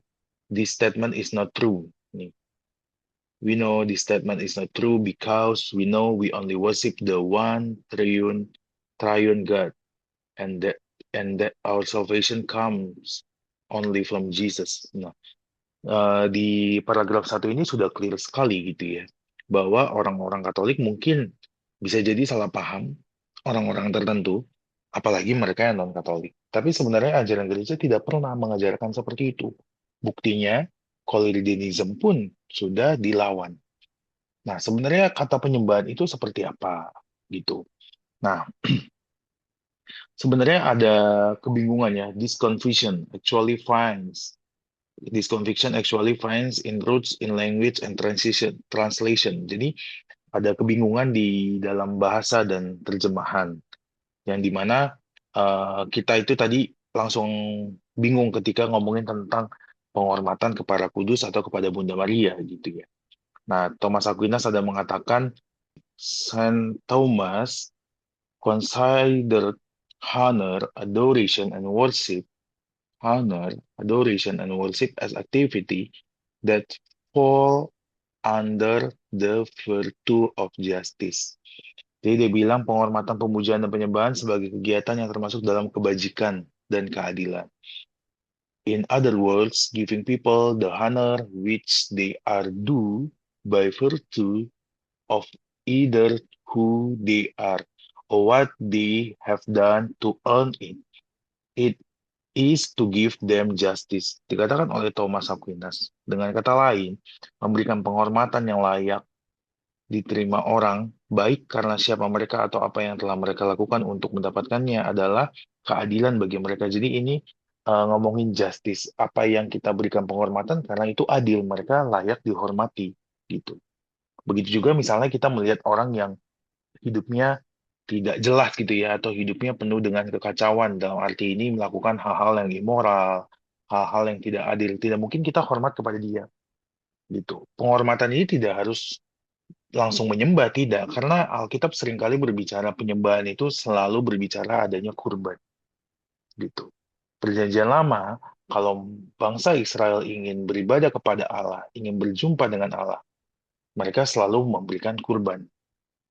this statement is not true. Nih. We know this statement is not true because we know we only worship the one triune God, and that our salvation comes only from Jesus. Nah, di paragraf satu ini sudah clear sekali gitu ya, bahwa orang-orang Katolik mungkin bisa jadi salah paham orang-orang tertentu, apalagi mereka yang non-Katolik. Tapi sebenarnya ajaran gereja tidak pernah mengajarkan seperti itu. Buktinya, Coleridgeanism pun sudah dilawan. Nah, sebenarnya kata penyembahan itu seperti apa gitu. Nah, sebenarnya ada kebingungan ya. This conviction actually finds in roots in language and translation. Jadi ada kebingungan di dalam bahasa dan terjemahan yang dimana kita itu tadi langsung bingung ketika ngomongin tentang penghormatan kepada kudus atau kepada Bunda Maria gitu ya. Nah, Thomas Aquinas ada mengatakan Saint Thomas considered honor, adoration, and worship, honor, adoration, and worship as activity that fall under the virtue of justice. Jadi dia bilang penghormatan, pemujaan, dan penyembahan sebagai kegiatan yang termasuk dalam kebajikan dan keadilan. In other words, giving people the honor which they are due by virtue of either who they are or what they have done to earn it. It is to give them justice. Dikatakan oleh Thomas Aquinas. Dengan kata lain, memberikan penghormatan yang layak diterima orang, baik karena siapa mereka atau apa yang telah mereka lakukan untuk mendapatkannya adalah keadilan bagi mereka. Jadi ini ngomongin justice, apa yang kita berikan penghormatan karena itu adil, mereka layak dihormati gitu. Begitu juga misalnya kita melihat orang yang hidupnya tidak jelas gitu ya, atau hidupnya penuh dengan kekacauan, dalam arti ini melakukan hal-hal yang immoral, hal-hal yang tidak adil, tidak mungkin kita hormat kepada dia gitu. Penghormatan ini tidak harus langsung menyembah, tidak, karena Alkitab seringkali berbicara penyembahan itu selalu berbicara adanya kurban gitu. Perjanjian lama, kalau bangsa Israel ingin beribadah kepada Allah, ingin berjumpa dengan Allah, mereka selalu memberikan kurban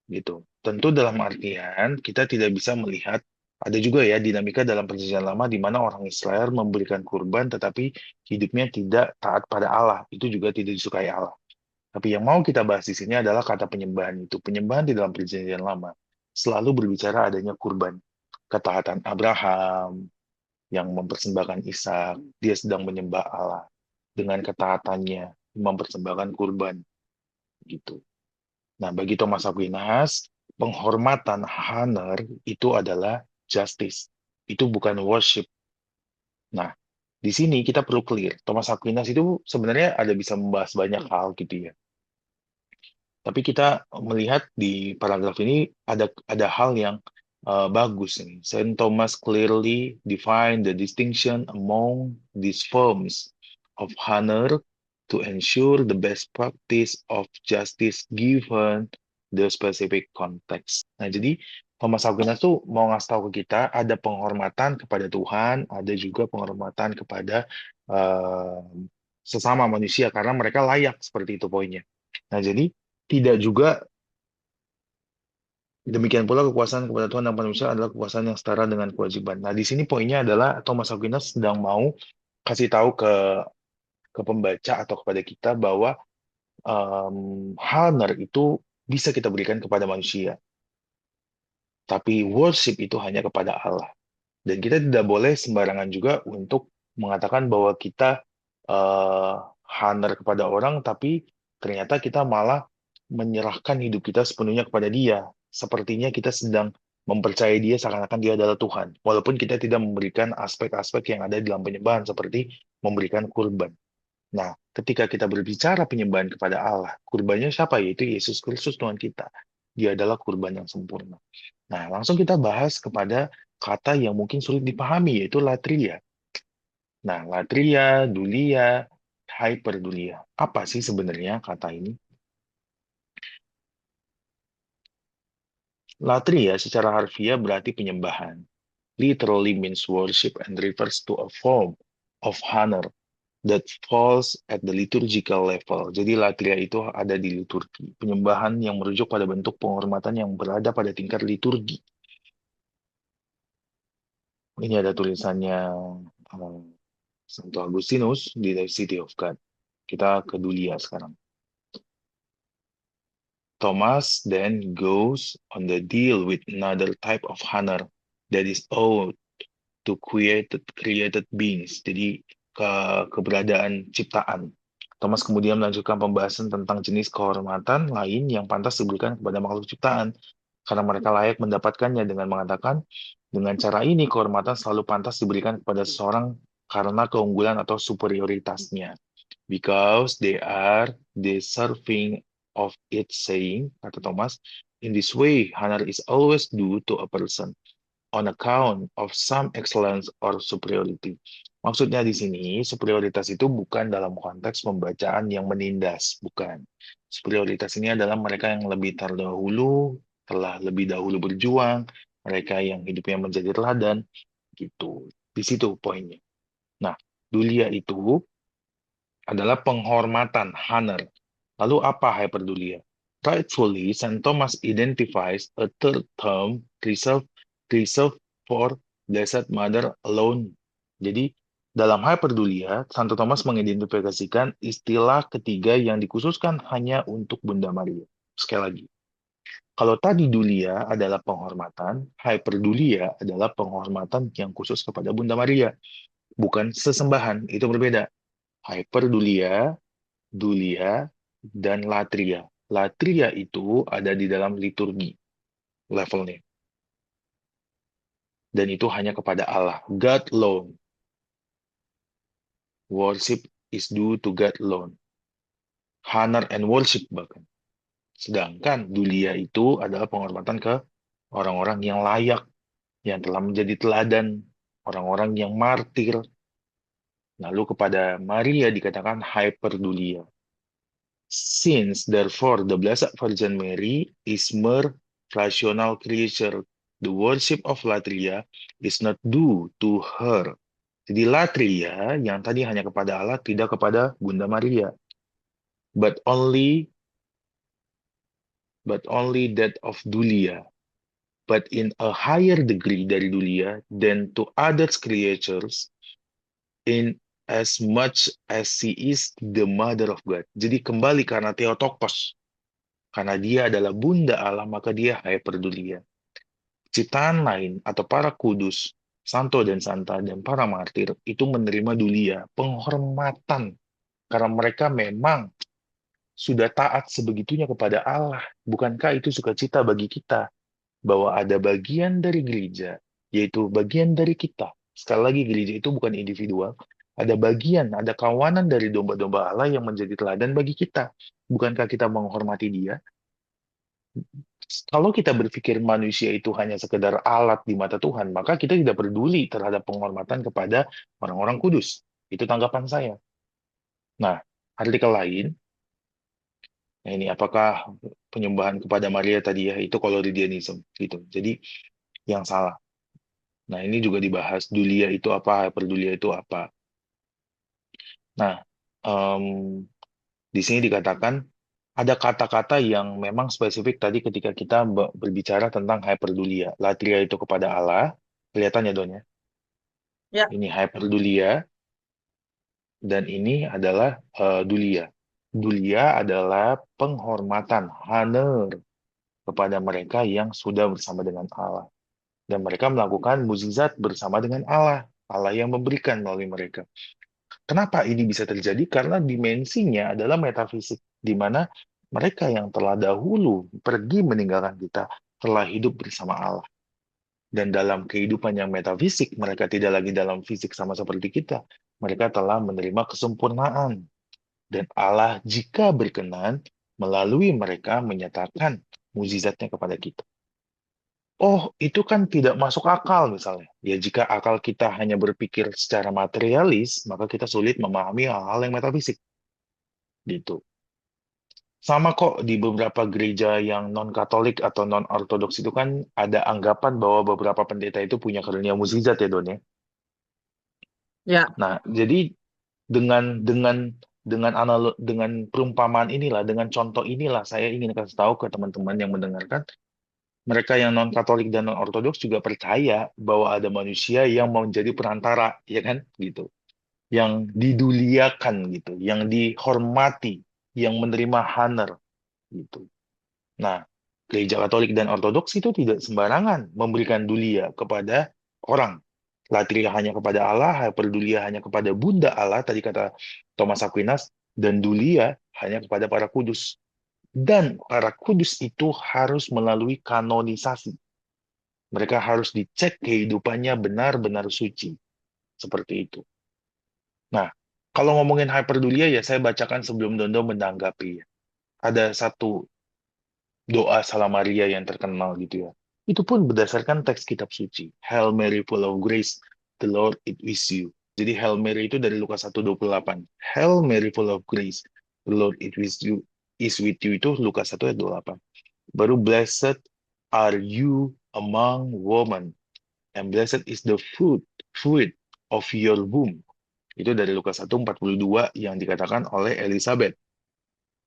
gitu. Tentu dalam artian kita tidak bisa melihat, ada juga ya dinamika dalam perjanjian lama di mana orang Israel memberikan kurban tetapi hidupnya tidak taat pada Allah. Itu juga tidak disukai Allah. Tapi yang mau kita bahas di sini adalah kata penyembahan itu. Penyembahan di dalam perjanjian lama selalu berbicara adanya kurban. Ketaatan Abraham yang mempersembahkan Ishak, dia sedang menyembah Allah. Dengan ketaatannya mempersembahkan kurban gitu. Nah, bagi Thomas Aquinas, penghormatan honor itu adalah justice. Itu bukan worship. Nah, di sini kita perlu clear. Thomas Aquinas itu sebenarnya ada bisa membahas banyak hal gitu ya. Tapi kita melihat di paragraf ini ada hal yang bagus nih. Saint Thomas clearly define the distinction among these forms of honor to ensure the best practice of justice given the specific context. Nah, jadi Thomas Aquinas tuh mau ngasih tahu ke kita ada penghormatan kepada Tuhan, ada juga penghormatan kepada eh, sesama manusia karena mereka layak seperti itu poinnya. Nah, jadi tidak juga demikian pula kekuasaan kepada Tuhan dan manusia adalah kekuasaan yang setara dengan kewajiban. Nah, di sini poinnya adalah Thomas Aquinas sedang mau kasih tahu ke pembaca atau kepada kita bahwa honor itu bisa kita berikan kepada manusia, tapi worship itu hanya kepada Allah. Dan kita tidak boleh sembarangan juga untuk mengatakan bahwa kita honor kepada orang, tapi ternyata kita malah menyerahkan hidup kita sepenuhnya kepada Dia. Sepertinya kita sedang mempercayai Dia seakan-akan Dia adalah Tuhan. Walaupun kita tidak memberikan aspek-aspek yang ada di dalam penyembahan, seperti memberikan kurban. Nah, ketika kita berbicara penyembahan kepada Allah, kurbannya siapa? Yaitu Yesus Kristus Tuhan kita. Dia adalah kurban yang sempurna. Nah, langsung kita bahas kepada kata yang mungkin sulit dipahami, yaitu latria. Nah, latria, dulia, hyperdulia. Apa sih sebenarnya kata ini? Latria secara harfiah berarti penyembahan. Literally means worship and refers to a form of honor that falls at the liturgical level. Jadi latria itu ada di liturgi. Penyembahan yang merujuk pada bentuk penghormatan yang berada pada tingkat liturgi. Ini ada tulisannya eh, Santo Agustinus di The City of God. Kita ke Dulia sekarang. Thomas then goes on the deal with another type of honor that is owed to created beings. Jadi keberadaan ciptaan. Thomas kemudian melanjutkan pembahasan tentang jenis kehormatan lain yang pantas diberikan kepada makhluk ciptaan karena mereka layak mendapatkannya dengan mengatakan dengan cara ini kehormatan selalu pantas diberikan kepada seseorang karena keunggulan atau superioritasnya because they are deserving of it saying, kata Thomas, in this way, honor is always due to a person on account of some excellence or superiority. Maksudnya di sini, superioritas itu bukan dalam konteks pembacaan yang menindas, bukan. Superioritas ini adalah mereka yang lebih terdahulu, telah lebih dahulu berjuang, mereka yang hidupnya menjadi teladan, gitu. Di situ poinnya. Nah, dulia itu adalah penghormatan, honor. Lalu apa hyperdulia? Rightfully, Saint Thomas identifies a third term reserved for Blessed Mother alone. Jadi, dalam hyperdulia, Santo Thomas mengidentifikasikan istilah ketiga yang dikhususkan hanya untuk Bunda Maria. Sekali lagi, kalau tadi dulia adalah penghormatan, hyperdulia adalah penghormatan yang khusus kepada Bunda Maria, bukan sesembahan, itu berbeda. Hyperdulia, dulia, dan latria. Latria itu ada di dalam liturgi levelnya. Dan itu hanya kepada Allah. God alone. Worship is due to God alone. Honor and worship bahkan. Sedangkan dulia itu adalah penghormatan ke orang-orang yang layak, yang telah menjadi teladan, orang-orang yang martir. Lalu kepada Maria dikatakan hyperdulia. Since, therefore, the Blessed Virgin Mary is mere rational creature, the worship of Latria is not due to her. Jadi Latria yang tadi hanya kepada Allah, tidak kepada Bunda Maria, but only that of Dulia, but in a higher degree dari Dulia than to other creatures, in as much as she is the mother of God. Jadi kembali karena Theotokos, karena dia adalah bunda Allah, maka dia hyperdulia. Ciptaan lain atau para kudus, santo dan santa, dan para martir itu menerima dulia, penghormatan. Karena mereka memang sudah taat sebegitunya kepada Allah. Bukankah itu sukacita bagi kita? Bahwa ada bagian dari gereja, yaitu bagian dari kita. Sekali lagi, gereja itu bukan individual. Ada bagian, ada kawanan dari domba-domba Allah yang menjadi teladan bagi kita. Bukankah kita menghormati dia? Kalau kita berpikir manusia itu hanya sekedar alat di mata Tuhan, maka kita tidak peduli terhadap penghormatan kepada orang-orang kudus. Itu tanggapan saya. Nah, artikel lain, nah ini apakah penyembahan kepada Maria tadi ya, itu koloridianism gitu. Jadi yang salah. Nah, ini juga dibahas dulia itu apa, hyperdulia itu apa. Nah, em, di sini dikatakan ada kata-kata yang memang spesifik tadi ketika kita berbicara tentang hyperdulia. Latria itu kepada Allah, kelihatan ya Don ya. Ya, Ini hyperdulia dan ini adalah dulia. Dulia adalah penghormatan, honor kepada mereka yang sudah bersama dengan Allah. Dan mereka melakukan mukjizat bersama dengan Allah. Allah yang memberikan melalui mereka. Kenapa ini bisa terjadi? Karena dimensinya adalah metafisik, di mana mereka yang telah dahulu pergi meninggalkan kita telah hidup bersama Allah. Dan dalam kehidupan yang metafisik, mereka tidak lagi dalam fisik sama seperti kita. Mereka telah menerima kesempurnaan. Dan Allah jika berkenan, melalui mereka menyatakan mukjizatnya kepada kita. Oh, itu kan tidak masuk akal misalnya. Ya, jika akal kita hanya berpikir secara materialis, maka kita sulit memahami hal-hal yang metafisik. Gitu. Sama kok di beberapa gereja yang non-Katolik atau non-Ortodoks itu kan ada anggapan bahwa beberapa pendeta itu punya karunia mukjizat ya, Don ya. ya, Nah, jadi dengan perumpamaan inilah, dengan contoh inilah saya ingin kasih tahu ke teman-teman yang mendengarkan, mereka yang non-Katolik dan non-Ortodoks juga percaya bahwa ada manusia yang mau menjadi perantara, ya kan? Gitu. Yang diduliakan gitu, yang dihormati, yang menerima honor gitu. Nah, gereja Katolik dan Ortodoks itu tidak sembarangan memberikan dulia kepada orang. Latria hanya kepada Allah, hyperdulia hanya kepada Bunda Allah, tadi kata Thomas Aquinas, dan dulia hanya kepada para kudus. Dan para kudus itu harus melalui kanonisasi. Mereka harus dicek kehidupannya benar-benar suci. Seperti itu. Nah, kalau ngomongin hyperdulia ya saya bacakan sebelum Dondo menanggapi. Ada satu doa Salam Maria yang terkenal gitu ya. Itu pun berdasarkan teks kitab suci. Hail Mary full of grace, the Lord is with you. Jadi Hail Mary itu dari Lukas 1:28. Hail Mary full of grace, the Lord is with you. Is with you itu Lukas 1 ayat 28. Baru blessed are you among women, and blessed is the fruit of your womb. Itu dari Lukas 1:42 yang dikatakan oleh Elizabeth.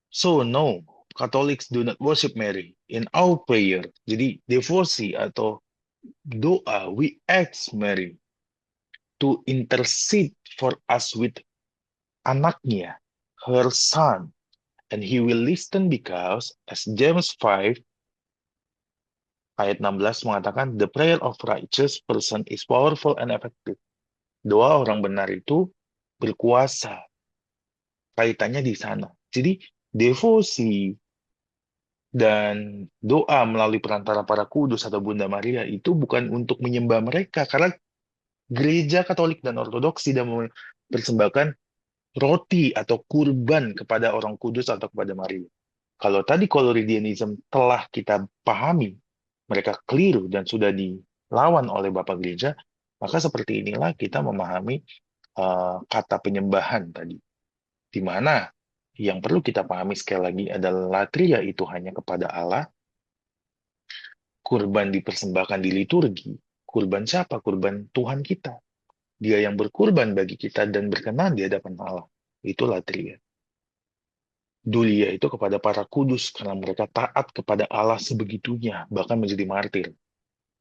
So no, Catholics do not worship Mary. In our prayer, jadi devosi atau doa, we ask Mary to intercede for us with anaknya, her son, and he will listen because, as James 5 ayat 16 mengatakan, the prayer of righteous person is powerful and effective. Doa orang benar itu berkuasa, kaitannya di sana. Jadi devosi dan doa melalui perantara para kudus atau Bunda Maria itu bukan untuk menyembah mereka, karena gereja Katolik dan Ortodoks tidak mempersembahkan roti atau kurban kepada orang kudus atau kepada Maria. Kalau tadi Coloridianism telah kita pahami, mereka keliru dan sudah dilawan oleh Bapak Gereja, maka seperti inilah kita memahami kata penyembahan tadi. Di mana yang perlu kita pahami sekali lagi adalah latria itu hanya kepada Allah, kurban dipersembahkan di liturgi. Kurban siapa? Kurban Tuhan kita. Dia yang berkurban bagi kita dan berkenan di hadapan Allah. Itu latria. Dulia itu kepada para kudus karena mereka taat kepada Allah sebegitunya, bahkan menjadi martir.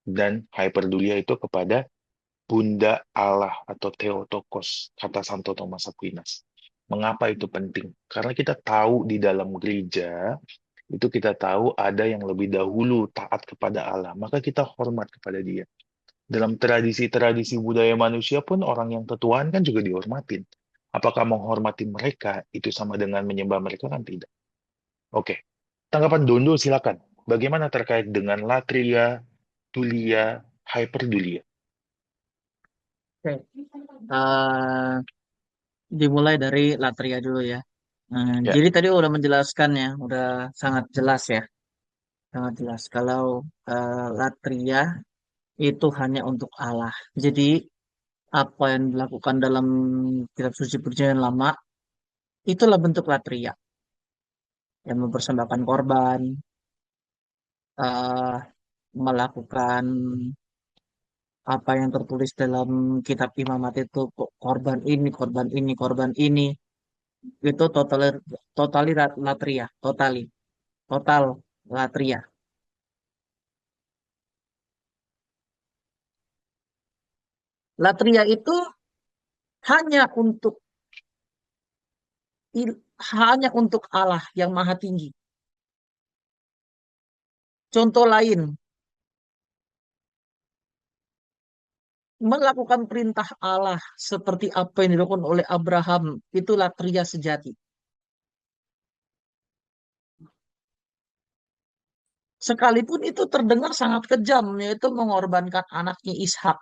Dan hyperdulia itu kepada Bunda Allah atau Theotokos, kata Santo Thomas Aquinas. Mengapa itu penting? Karena kita tahu di dalam gereja, itu kita tahu ada yang lebih dahulu taat kepada Allah, maka kita hormat kepada dia. Dalam tradisi-tradisi budaya manusia pun orang yang tetuaan kan juga dihormatin. Apakah menghormati mereka itu sama dengan menyembah mereka? Kan tidak. Oke, tanggapan Dondo silakan. Bagaimana terkait dengan latria, dulia, hyperdulia? Oke. Eh, Dimulai dari latria dulu ya. Ya, Jadi tadi udah menjelaskan ya, udah sangat jelas ya, sangat jelas. Kalau latria itu hanya untuk Allah. Jadi apa yang dilakukan dalam kitab suci Perjanjian Lama itulah bentuk latria, yang mempersembahkan korban, eh, melakukan apa yang tertulis dalam kitab Imamat itu, korban ini, korban ini, korban ini, itu totali latria, total latria. Latria itu hanya untuk hanya untuk Allah yang Maha Tinggi. Contoh lain, melakukan perintah Allah seperti apa yang dilakukan oleh Abraham, itu latria sejati. Sekalipun itu terdengar sangat kejam, yaitu mengorbankan anaknya Ishak.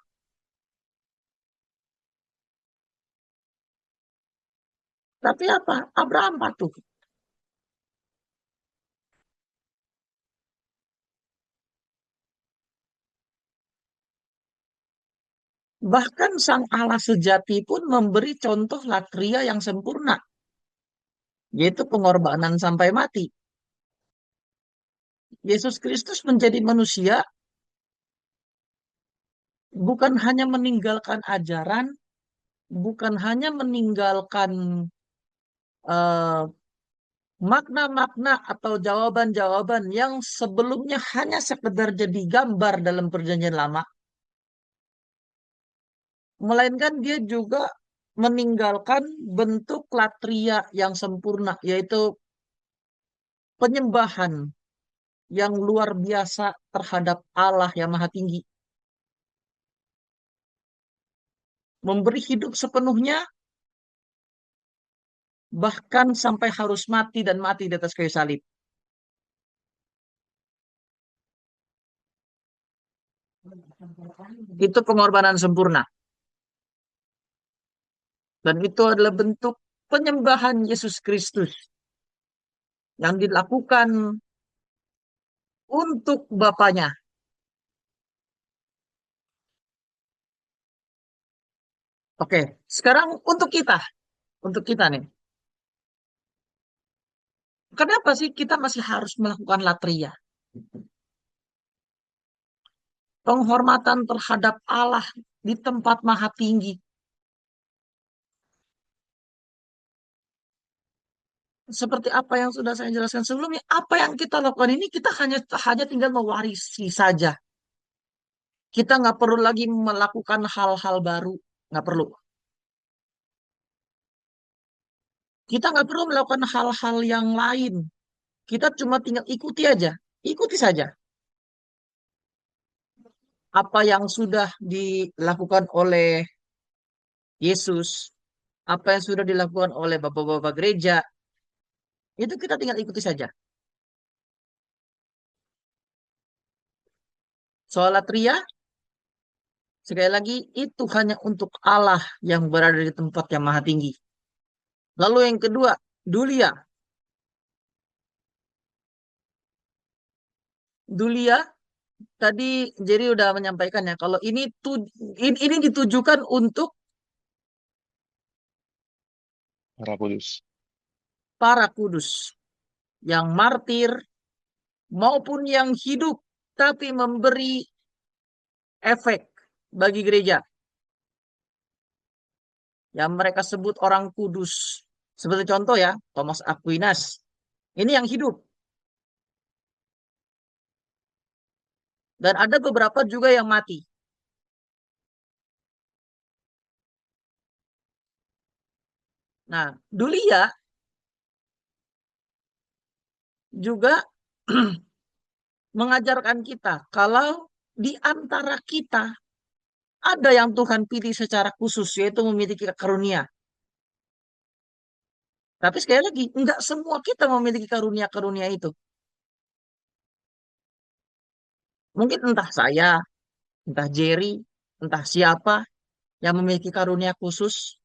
Tapi apa? Abraham patuh. Bahkan Sang Allah sejati pun memberi contoh latria yang sempurna, yaitu pengorbanan sampai mati. Yesus Kristus menjadi manusia bukan hanya meninggalkan ajaran, bukan hanya meninggalkan eh, makna-makna atau jawaban-jawaban yang sebelumnya hanya sekedar jadi gambar dalam Perjanjian Lama, melainkan dia juga meninggalkan bentuk latria yang sempurna, yaitu penyembahan yang luar biasa terhadap Allah yang Maha Tinggi. Memberi hidup sepenuhnya, bahkan sampai harus mati dan mati di atas kayu salib. Itu pengorbanan sempurna. Dan itu adalah bentuk penyembahan Yesus Kristus yang dilakukan untuk Bapaknya. Oke, sekarang untuk kita nih. Kenapa sih kita masih harus melakukan latria? penghormatan terhadap Allah di tempat maha tinggi. Seperti apa yang sudah saya jelaskan sebelumnya, apa yang kita lakukan ini kita hanya hanya tinggal mewarisi saja. Kita nggak perlu lagi melakukan hal-hal baru, nggak perlu. Kita nggak perlu melakukan hal-hal yang lain. Kita cuma tinggal ikuti aja, ikuti saja apa yang sudah dilakukan oleh Yesus, apa yang sudah dilakukan oleh bapak-bapak gereja, itu kita tinggal ikuti saja. Sholat ria, sekali lagi, itu hanya untuk Allah yang berada di tempat yang maha tinggi. Lalu yang kedua, dulia. Dulia, tadi Jerry udah menyampaikan ya, kalau ini ditujukan untuk Para Kudus. para kudus, yang martir maupun yang hidup, tapi memberi efek bagi gereja. Yang mereka sebut orang kudus. Seperti contoh ya, Thomas Aquinas. Ini yang hidup. Dan ada beberapa juga yang mati. Nah, Dulia juga mengajarkan kita kalau di antara kita ada yang Tuhan pilih secara khusus, yaitu memiliki karunia. Tapi sekali lagi, enggak semua kita memiliki karunia-karunia itu. Mungkin entah saya, entah Jerry, entah siapa yang memiliki karunia khusus.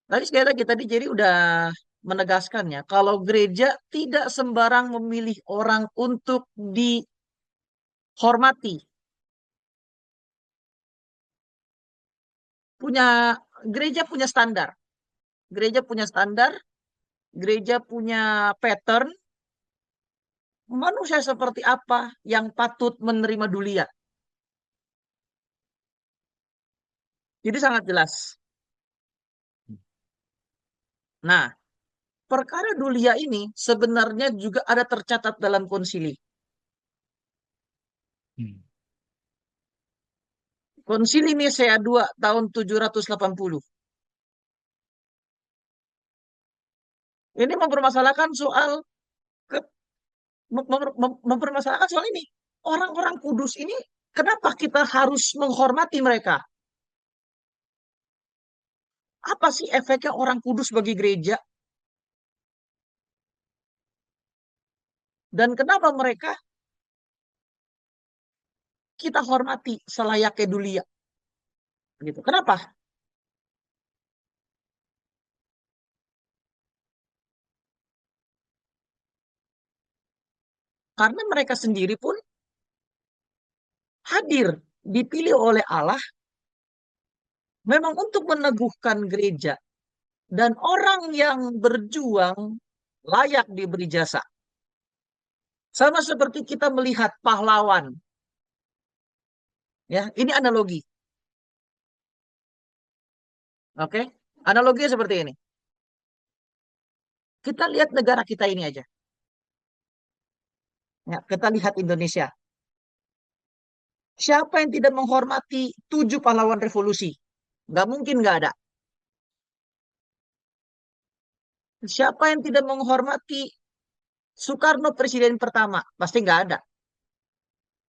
Tapi sekali lagi, tadi Jerry udah menegaskannya, kalau gereja tidak sembarang memilih orang untuk dihormati. Punya gereja punya standar. Gereja punya standar, gereja punya pattern, manusia seperti apa yang patut menerima dulia. Jadi sangat jelas. Nah, perkara dulia ini sebenarnya juga ada tercatat dalam konsili. Hmm. Konsili Nisea II tahun 780. Ini mempermasalahkan soal mempermasalahkan soal ini. Orang-orang kudus ini kenapa kita harus menghormati mereka? Apa sih efeknya orang kudus bagi gereja? Dan kenapa mereka kita hormati selayaknya dulia? Gitu. Kenapa? Karena mereka sendiri pun hadir, dipilih oleh Allah memang untuk meneguhkan gereja. Dan orang yang berjuang layak diberi jasa. Sama seperti kita melihat pahlawan. Ya, ini analogi. Oke? Analoginya seperti ini. Kita lihat negara kita ini aja. Ya, kita lihat Indonesia. Siapa yang tidak menghormati 7 pahlawan revolusi? Nggak mungkin nggak ada. Siapa yang tidak menghormati Soekarno presiden pertama? Pasti nggak ada.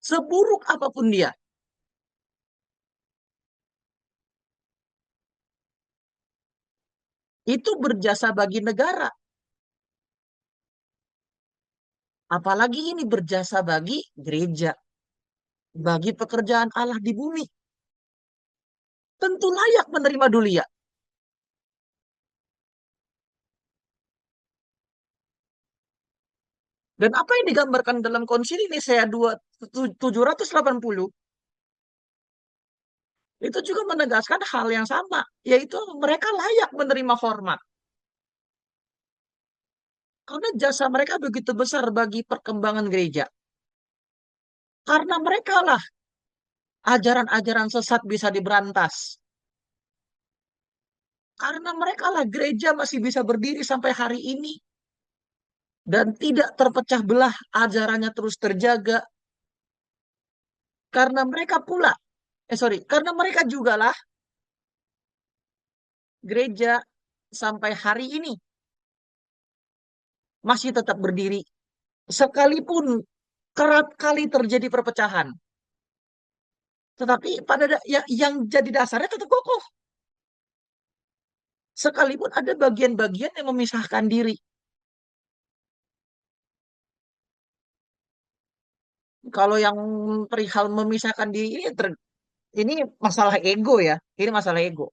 Seburuk apapun dia. Itu berjasa bagi negara. Apalagi ini berjasa bagi gereja. Bagi pekerjaan Allah di bumi. Tentu layak menerima dulia. Dan apa yang digambarkan dalam konsili Nisea 780 itu juga menegaskan hal yang sama, yaitu mereka layak menerima hormat. Karena jasa mereka begitu besar bagi perkembangan gereja. Karena mereka lah ajaran-ajaran sesat bisa diberantas. Karena mereka lah gereja masih bisa berdiri sampai hari ini dan tidak terpecah belah, ajarannya terus terjaga. Karena mereka pula, karena mereka juga lah gereja sampai hari ini masih tetap berdiri. Sekalipun kerap kali terjadi perpecahan. Tetapi yang jadi dasarnya tetap kokoh. Sekalipun ada bagian-bagian yang memisahkan diri. Kalau yang perihal memisahkan diri ini masalah ego ya. Ini masalah ego.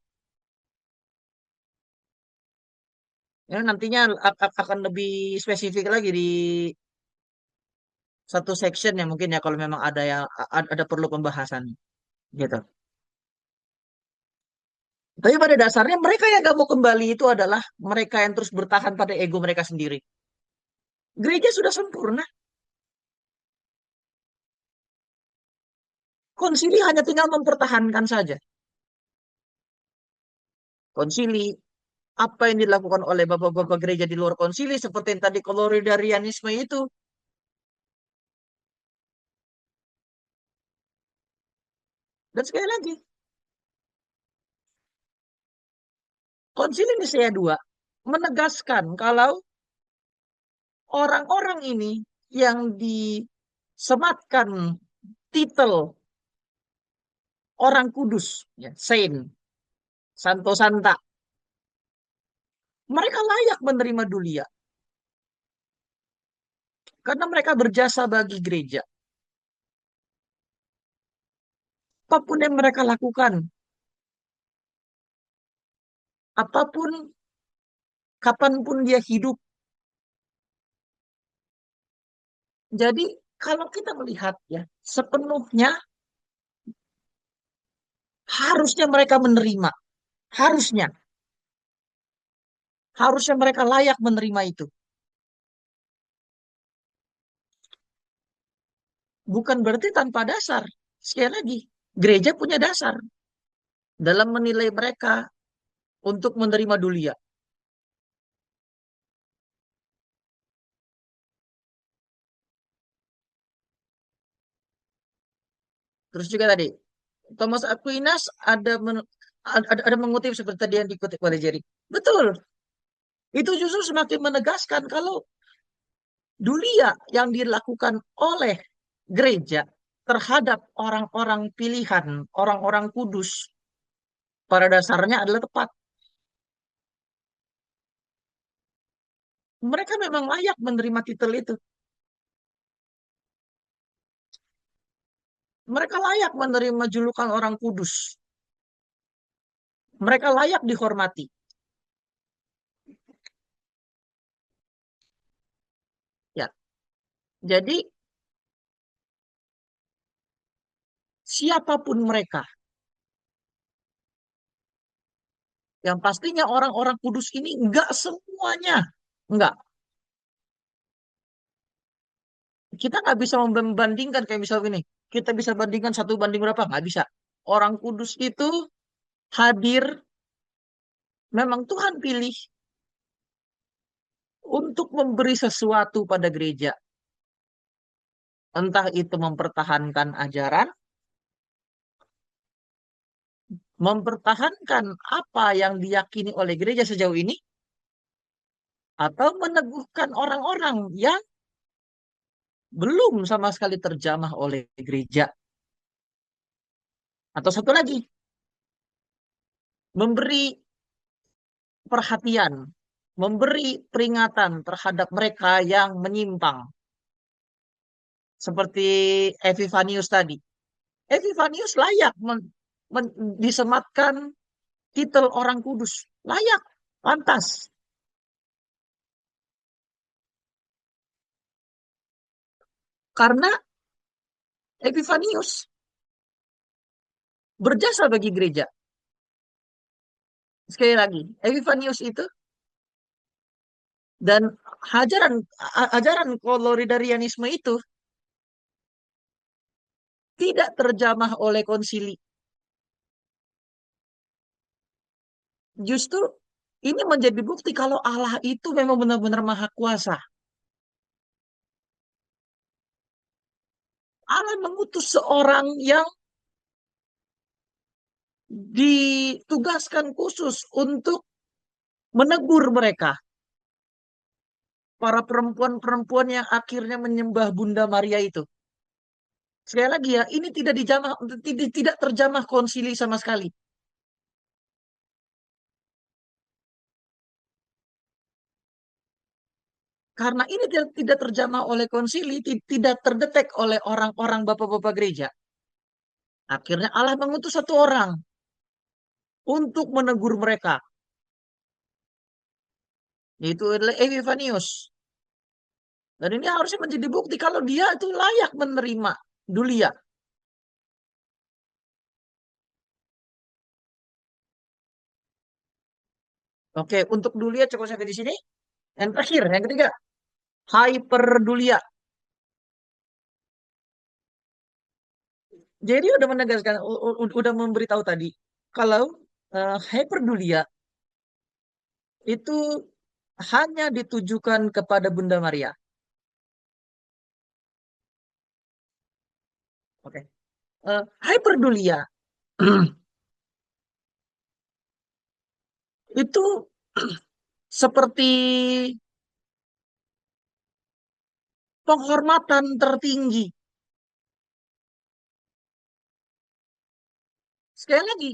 Ya, nantinya akan lebih spesifik lagi di satu section ya mungkin ya kalau memang ada yang ada perlu pembahasan gitu. Tapi pada dasarnya mereka yang gak mau kembali itu adalah mereka yang terus bertahan pada ego mereka sendiri. Gereja sudah sempurna. Konsili hanya tinggal mempertahankan saja. Konsili, apa yang dilakukan oleh bapak-bapak gereja di luar konsili, seperti yang tadi koloridarianisme itu. Dan sekali lagi, konsili Nisea II menegaskan kalau orang-orang ini yang disematkan titel orang kudus, ya, saint, santo santa, mereka layak menerima dulia karena mereka berjasa bagi gereja. Apapun yang mereka lakukan, apapun, kapanpun dia hidup. Jadi kalau kita melihat ya, sepenuhnya harusnya mereka menerima, harusnya, harusnya mereka layak menerima itu. Bukan berarti tanpa dasar. Sekali lagi, gereja punya dasar dalam menilai mereka untuk menerima dulia. Terus juga tadi, Thomas Aquinas ada mengutip seperti tadi yang dikutip oleh Jerry. Betul, itu justru semakin menegaskan kalau dulia yang dilakukan oleh gereja terhadap orang-orang pilihan, orang-orang kudus, pada dasarnya adalah tepat. Mereka memang layak menerima titel itu. Mereka layak menerima julukan orang kudus. Mereka layak dihormati. Ya, jadi siapapun mereka, yang pastinya orang-orang kudus ini enggak semuanya, enggak. Kita nggak bisa membandingkan kayak misal gini. Kita bisa bandingkan 1 banding berapa? Nggak bisa. Orang kudus itu hadir, memang Tuhan pilih untuk memberi sesuatu pada gereja. Entah itu mempertahankan ajaran, mempertahankan apa yang diyakini oleh gereja sejauh ini, atau meneguhkan orang-orang yang belum sama sekali terjamah oleh gereja. Atau satu lagi, memberi perhatian, memberi peringatan terhadap mereka yang menyimpang. Seperti Epifanius tadi. Epifanius layak disematkan titel orang kudus. Layak, pantas. Karena Epifanius berjasa bagi gereja. Sekali lagi, Epifanius itu dan ajaran ajaran koloridarianisme itu tidak terjamah oleh konsili. Justru ini menjadi bukti kalau Allah itu memang benar-benar maha kuasa. Allah mengutus seorang yang ditugaskan khusus untuk menegur mereka. Para perempuan-perempuan yang akhirnya menyembah Bunda Maria itu. Sekali lagi ya, ini tidak dijamah, tidak terjamah konsili sama sekali. Karena ini tidak terjamah oleh konsili, tidak terdetek oleh orang-orang bapak-bapak gereja. Akhirnya Allah mengutus satu orang untuk menegur mereka, yaitu adalah Epifanius. Dan ini harusnya menjadi bukti kalau dia itu layak menerima dulia. Oke, untuk dulia cukup sampai di sini. Yang terakhir, yang ketiga, hyperdulia. Jadi udah menegaskan, udah memberitahu tadi, kalau hyperdulia itu hanya ditujukan kepada Bunda Maria. Oke, hyperdulia itu seperti penghormatan tertinggi. Sekali lagi,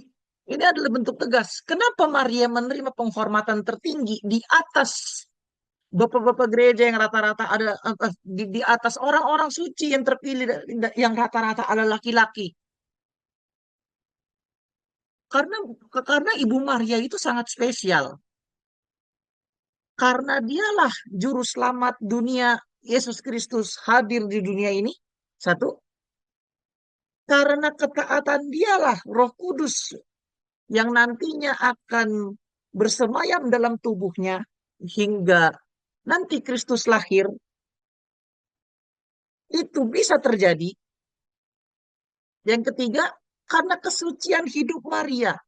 ini adalah bentuk tegas. Kenapa Maria menerima penghormatan tertinggi di atas bapak-bapak gereja yang rata-rata ada di atas orang-orang suci yang terpilih yang rata-rata adalah laki-laki? Karena karena Ibu Maria itu sangat spesial. Karena dialah juru selamat dunia, Yesus Kristus hadir di dunia ini. Satu, karena ketaatan dialah Roh Kudus yang nantinya akan bersemayam dalam tubuhnya hingga nanti Kristus lahir, itu bisa terjadi. Yang ketiga, karena kesucian hidup Maria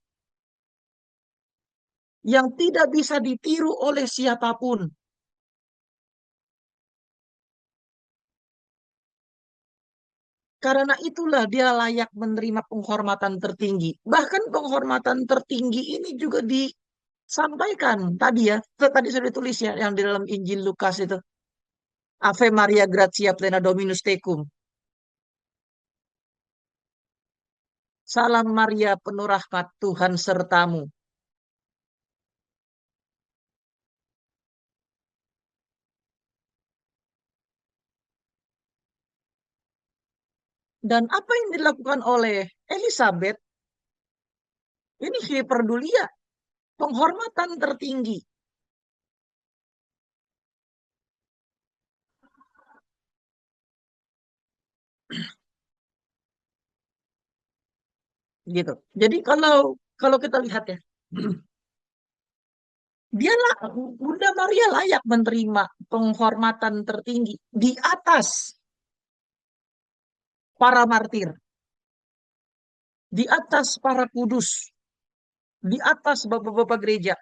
yang tidak bisa ditiru oleh siapapun. Karena itulah dia layak menerima penghormatan tertinggi. Bahkan penghormatan tertinggi ini juga disampaikan tadi ya, tadi sudah ditulis ya, yang di dalam Injil Lukas itu. Ave Maria Gratia plena Dominus tecum. Salam Maria penuh rahmat Tuhan sertamu. Dan apa yang dilakukan oleh Elizabeth, ini hiperdulia, penghormatan tertinggi. Gitu. Jadi kalau kita lihat ya, dialah Bunda Maria layak menerima penghormatan tertinggi di atas para martir, di atas para kudus, di atas bapak-bapak gereja,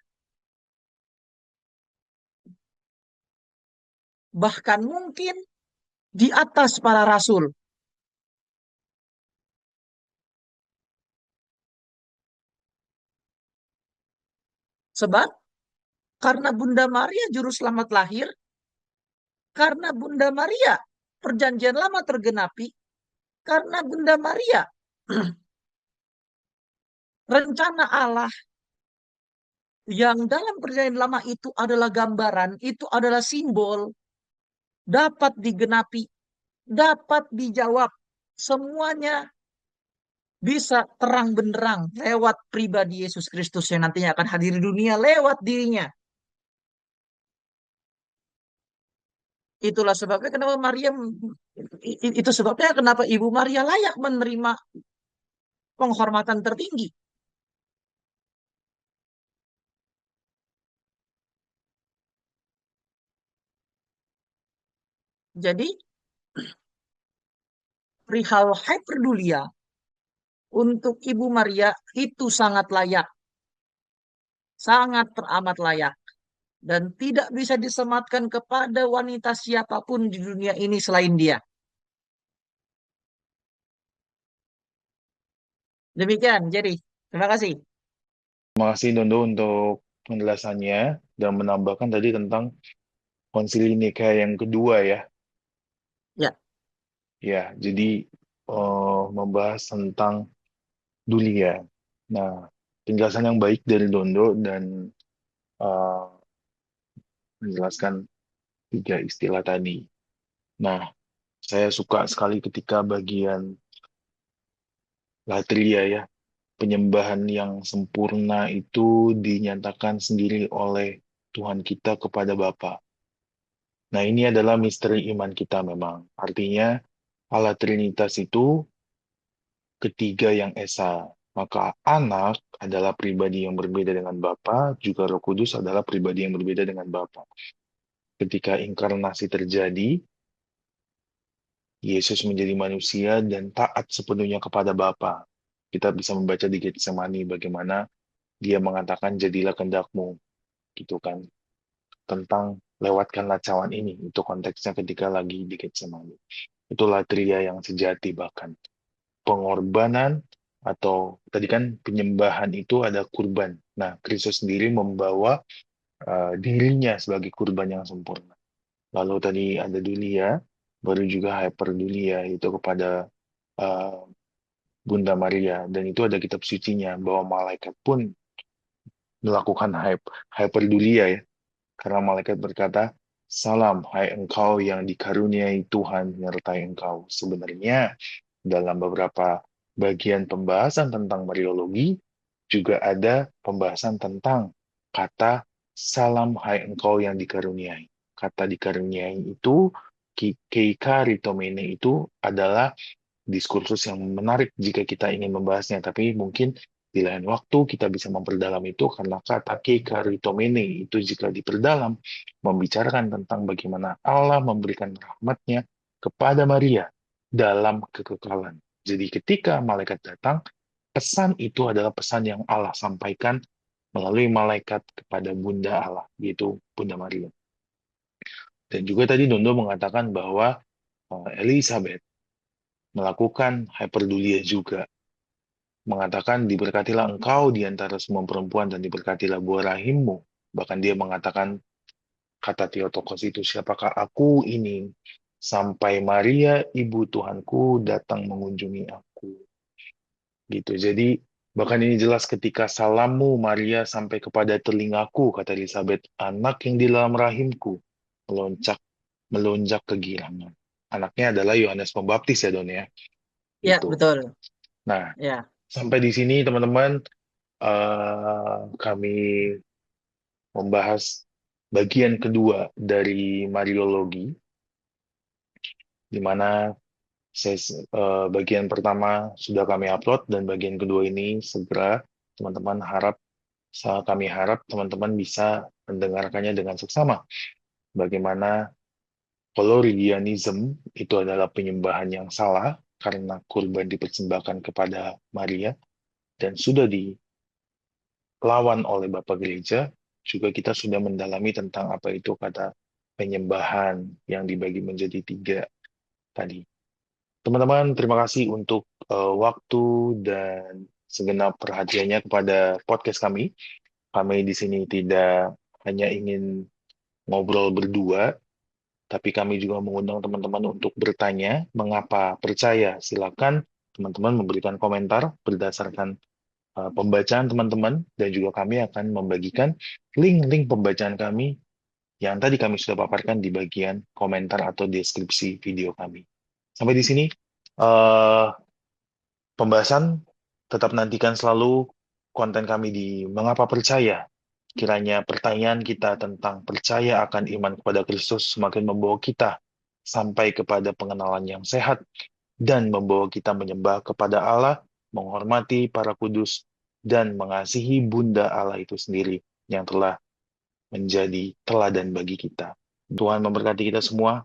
bahkan mungkin di atas para rasul. Sebab karena Bunda Maria juru selamat lahir, karena Bunda Maria perjanjian lama tergenapi, karena Bunda Maria rencana Allah yang dalam perjanjian lama itu adalah gambaran, itu adalah simbol, dapat digenapi, dapat dijawab. Semuanya bisa terang benderang lewat pribadi Yesus Kristus yang nantinya akan hadir di dunia lewat dirinya. Itulah sebabnya kenapa Maria, itu sebabnya kenapa Ibu Maria layak menerima penghormatan tertinggi. Jadi perihal hyperdulia untuk Ibu Maria itu sangat teramat layak, dan tidak bisa disematkan kepada wanita siapapun di dunia ini selain dia. Demikian, jadi terima kasih. Terima kasih Dondo untuk penjelasannya dan menambahkan tadi tentang konsili Nikea yang kedua ya. Ya, Ya, jadi membahas tentang dulia. Nah, penjelasan yang baik dari Dondo dan eh, menjelaskan tiga istilah tadi. Nah, saya suka sekali ketika bagian latria ya, penyembahan yang sempurna itu dinyatakan sendiri oleh Tuhan kita kepada Bapa. Nah, ini adalah misteri iman kita memang. Artinya, Allah Trinitas itu ketiga yang esa. Maka anak adalah pribadi yang berbeda dengan Bapa, juga Roh Kudus adalah pribadi yang berbeda dengan Bapa. Ketika inkarnasi terjadi, Yesus menjadi manusia dan taat sepenuhnya kepada Bapa. Kita bisa membaca di Getsemani bagaimana dia mengatakan jadilah kehendakmu, gitu kan. Tentang lewatkanlah cawan ini, itu konteksnya ketika lagi di Getsemani. Itulah tria yang sejati bahkan. Pengorbanan atau tadi kan penyembahan itu ada kurban. Nah, Kristus sendiri membawa dirinya sebagai kurban yang sempurna. Lalu tadi ada dulia, baru juga hyperdulia itu kepada uh, Bunda Maria, dan itu ada kitab sucinya bahwa malaikat pun melakukan hyperdulia ya, karena malaikat berkata, "Salam, hai engkau yang dikaruniai Tuhan menyertai engkau." Sebenarnya dalam beberapa bagian pembahasan tentang Mariologi juga ada pembahasan tentang kata "Salam, hai engkau yang dikaruniai." Kata dikaruniai itu keikaritomene itu adalah diskursus yang menarik jika kita ingin membahasnya, tapi mungkin di lain waktu kita bisa memperdalam itu karena kata kekaritomene itu jika diperdalam membicarakan tentang bagaimana Allah memberikan rahmatnya kepada Maria dalam kekekalan. Jadi ketika malaikat datang, pesan itu adalah pesan yang Allah sampaikan melalui malaikat kepada Bunda Allah, yaitu Bunda Maria. Dan juga tadi Dondo mengatakan bahwa Elizabeth melakukan hyperdulia juga, mengatakan diberkatilah engkau di antara semua perempuan dan diberkatilah buah rahimmu. Bahkan dia mengatakan kata Theotokos itu, siapakah aku ini sampai Maria ibu Tuhanku datang mengunjungi aku. Gitu. Jadi bahkan ini jelas ketika salammu Maria sampai kepada telingaku, kata Elizabeth, anak yang di dalam rahimku melonjak melonjak kegirangan. Anaknya adalah Yohanes Pembaptis ya Don ya. ya Itu. betul. Nah, Ya, sampai di sini teman-teman kami membahas bagian kedua dari Mariologi, di mana bagian pertama sudah kami upload dan bagian kedua ini segera teman-teman kami harap teman-teman bisa mendengarkannya dengan seksama. Bagaimana Polorigianism itu adalah penyembahan yang salah karena kurban dipersembahkan kepada Maria dan sudah dilawan oleh Bapak Gereja. Juga kita sudah mendalami tentang apa itu kata penyembahan yang dibagi menjadi tiga tadi. Teman-teman, terima kasih untuk waktu dan segenap perhatiannya kepada podcast kami. Kami di sini tidak hanya ingin ngobrol berdua, tapi kami juga mengundang teman-teman untuk bertanya mengapa percaya. Silakan teman-teman memberikan komentar berdasarkan pembacaan teman-teman, dan juga kami akan membagikan link-link pembacaan kami yang tadi kami sudah paparkan di bagian komentar atau deskripsi video kami. Sampai di sini eh, pembahasan. Tetap nantikan selalu konten kami di Mengapa Percaya. Kiranya pertanyaan kita tentang percaya akan iman kepada Kristus semakin membawa kita sampai kepada pengenalan yang sehat dan membawa kita menyembah kepada Allah, menghormati para kudus, dan mengasihi Bunda Allah itu sendiri yang telah menjadi teladan bagi kita. Tuhan memberkati kita semua.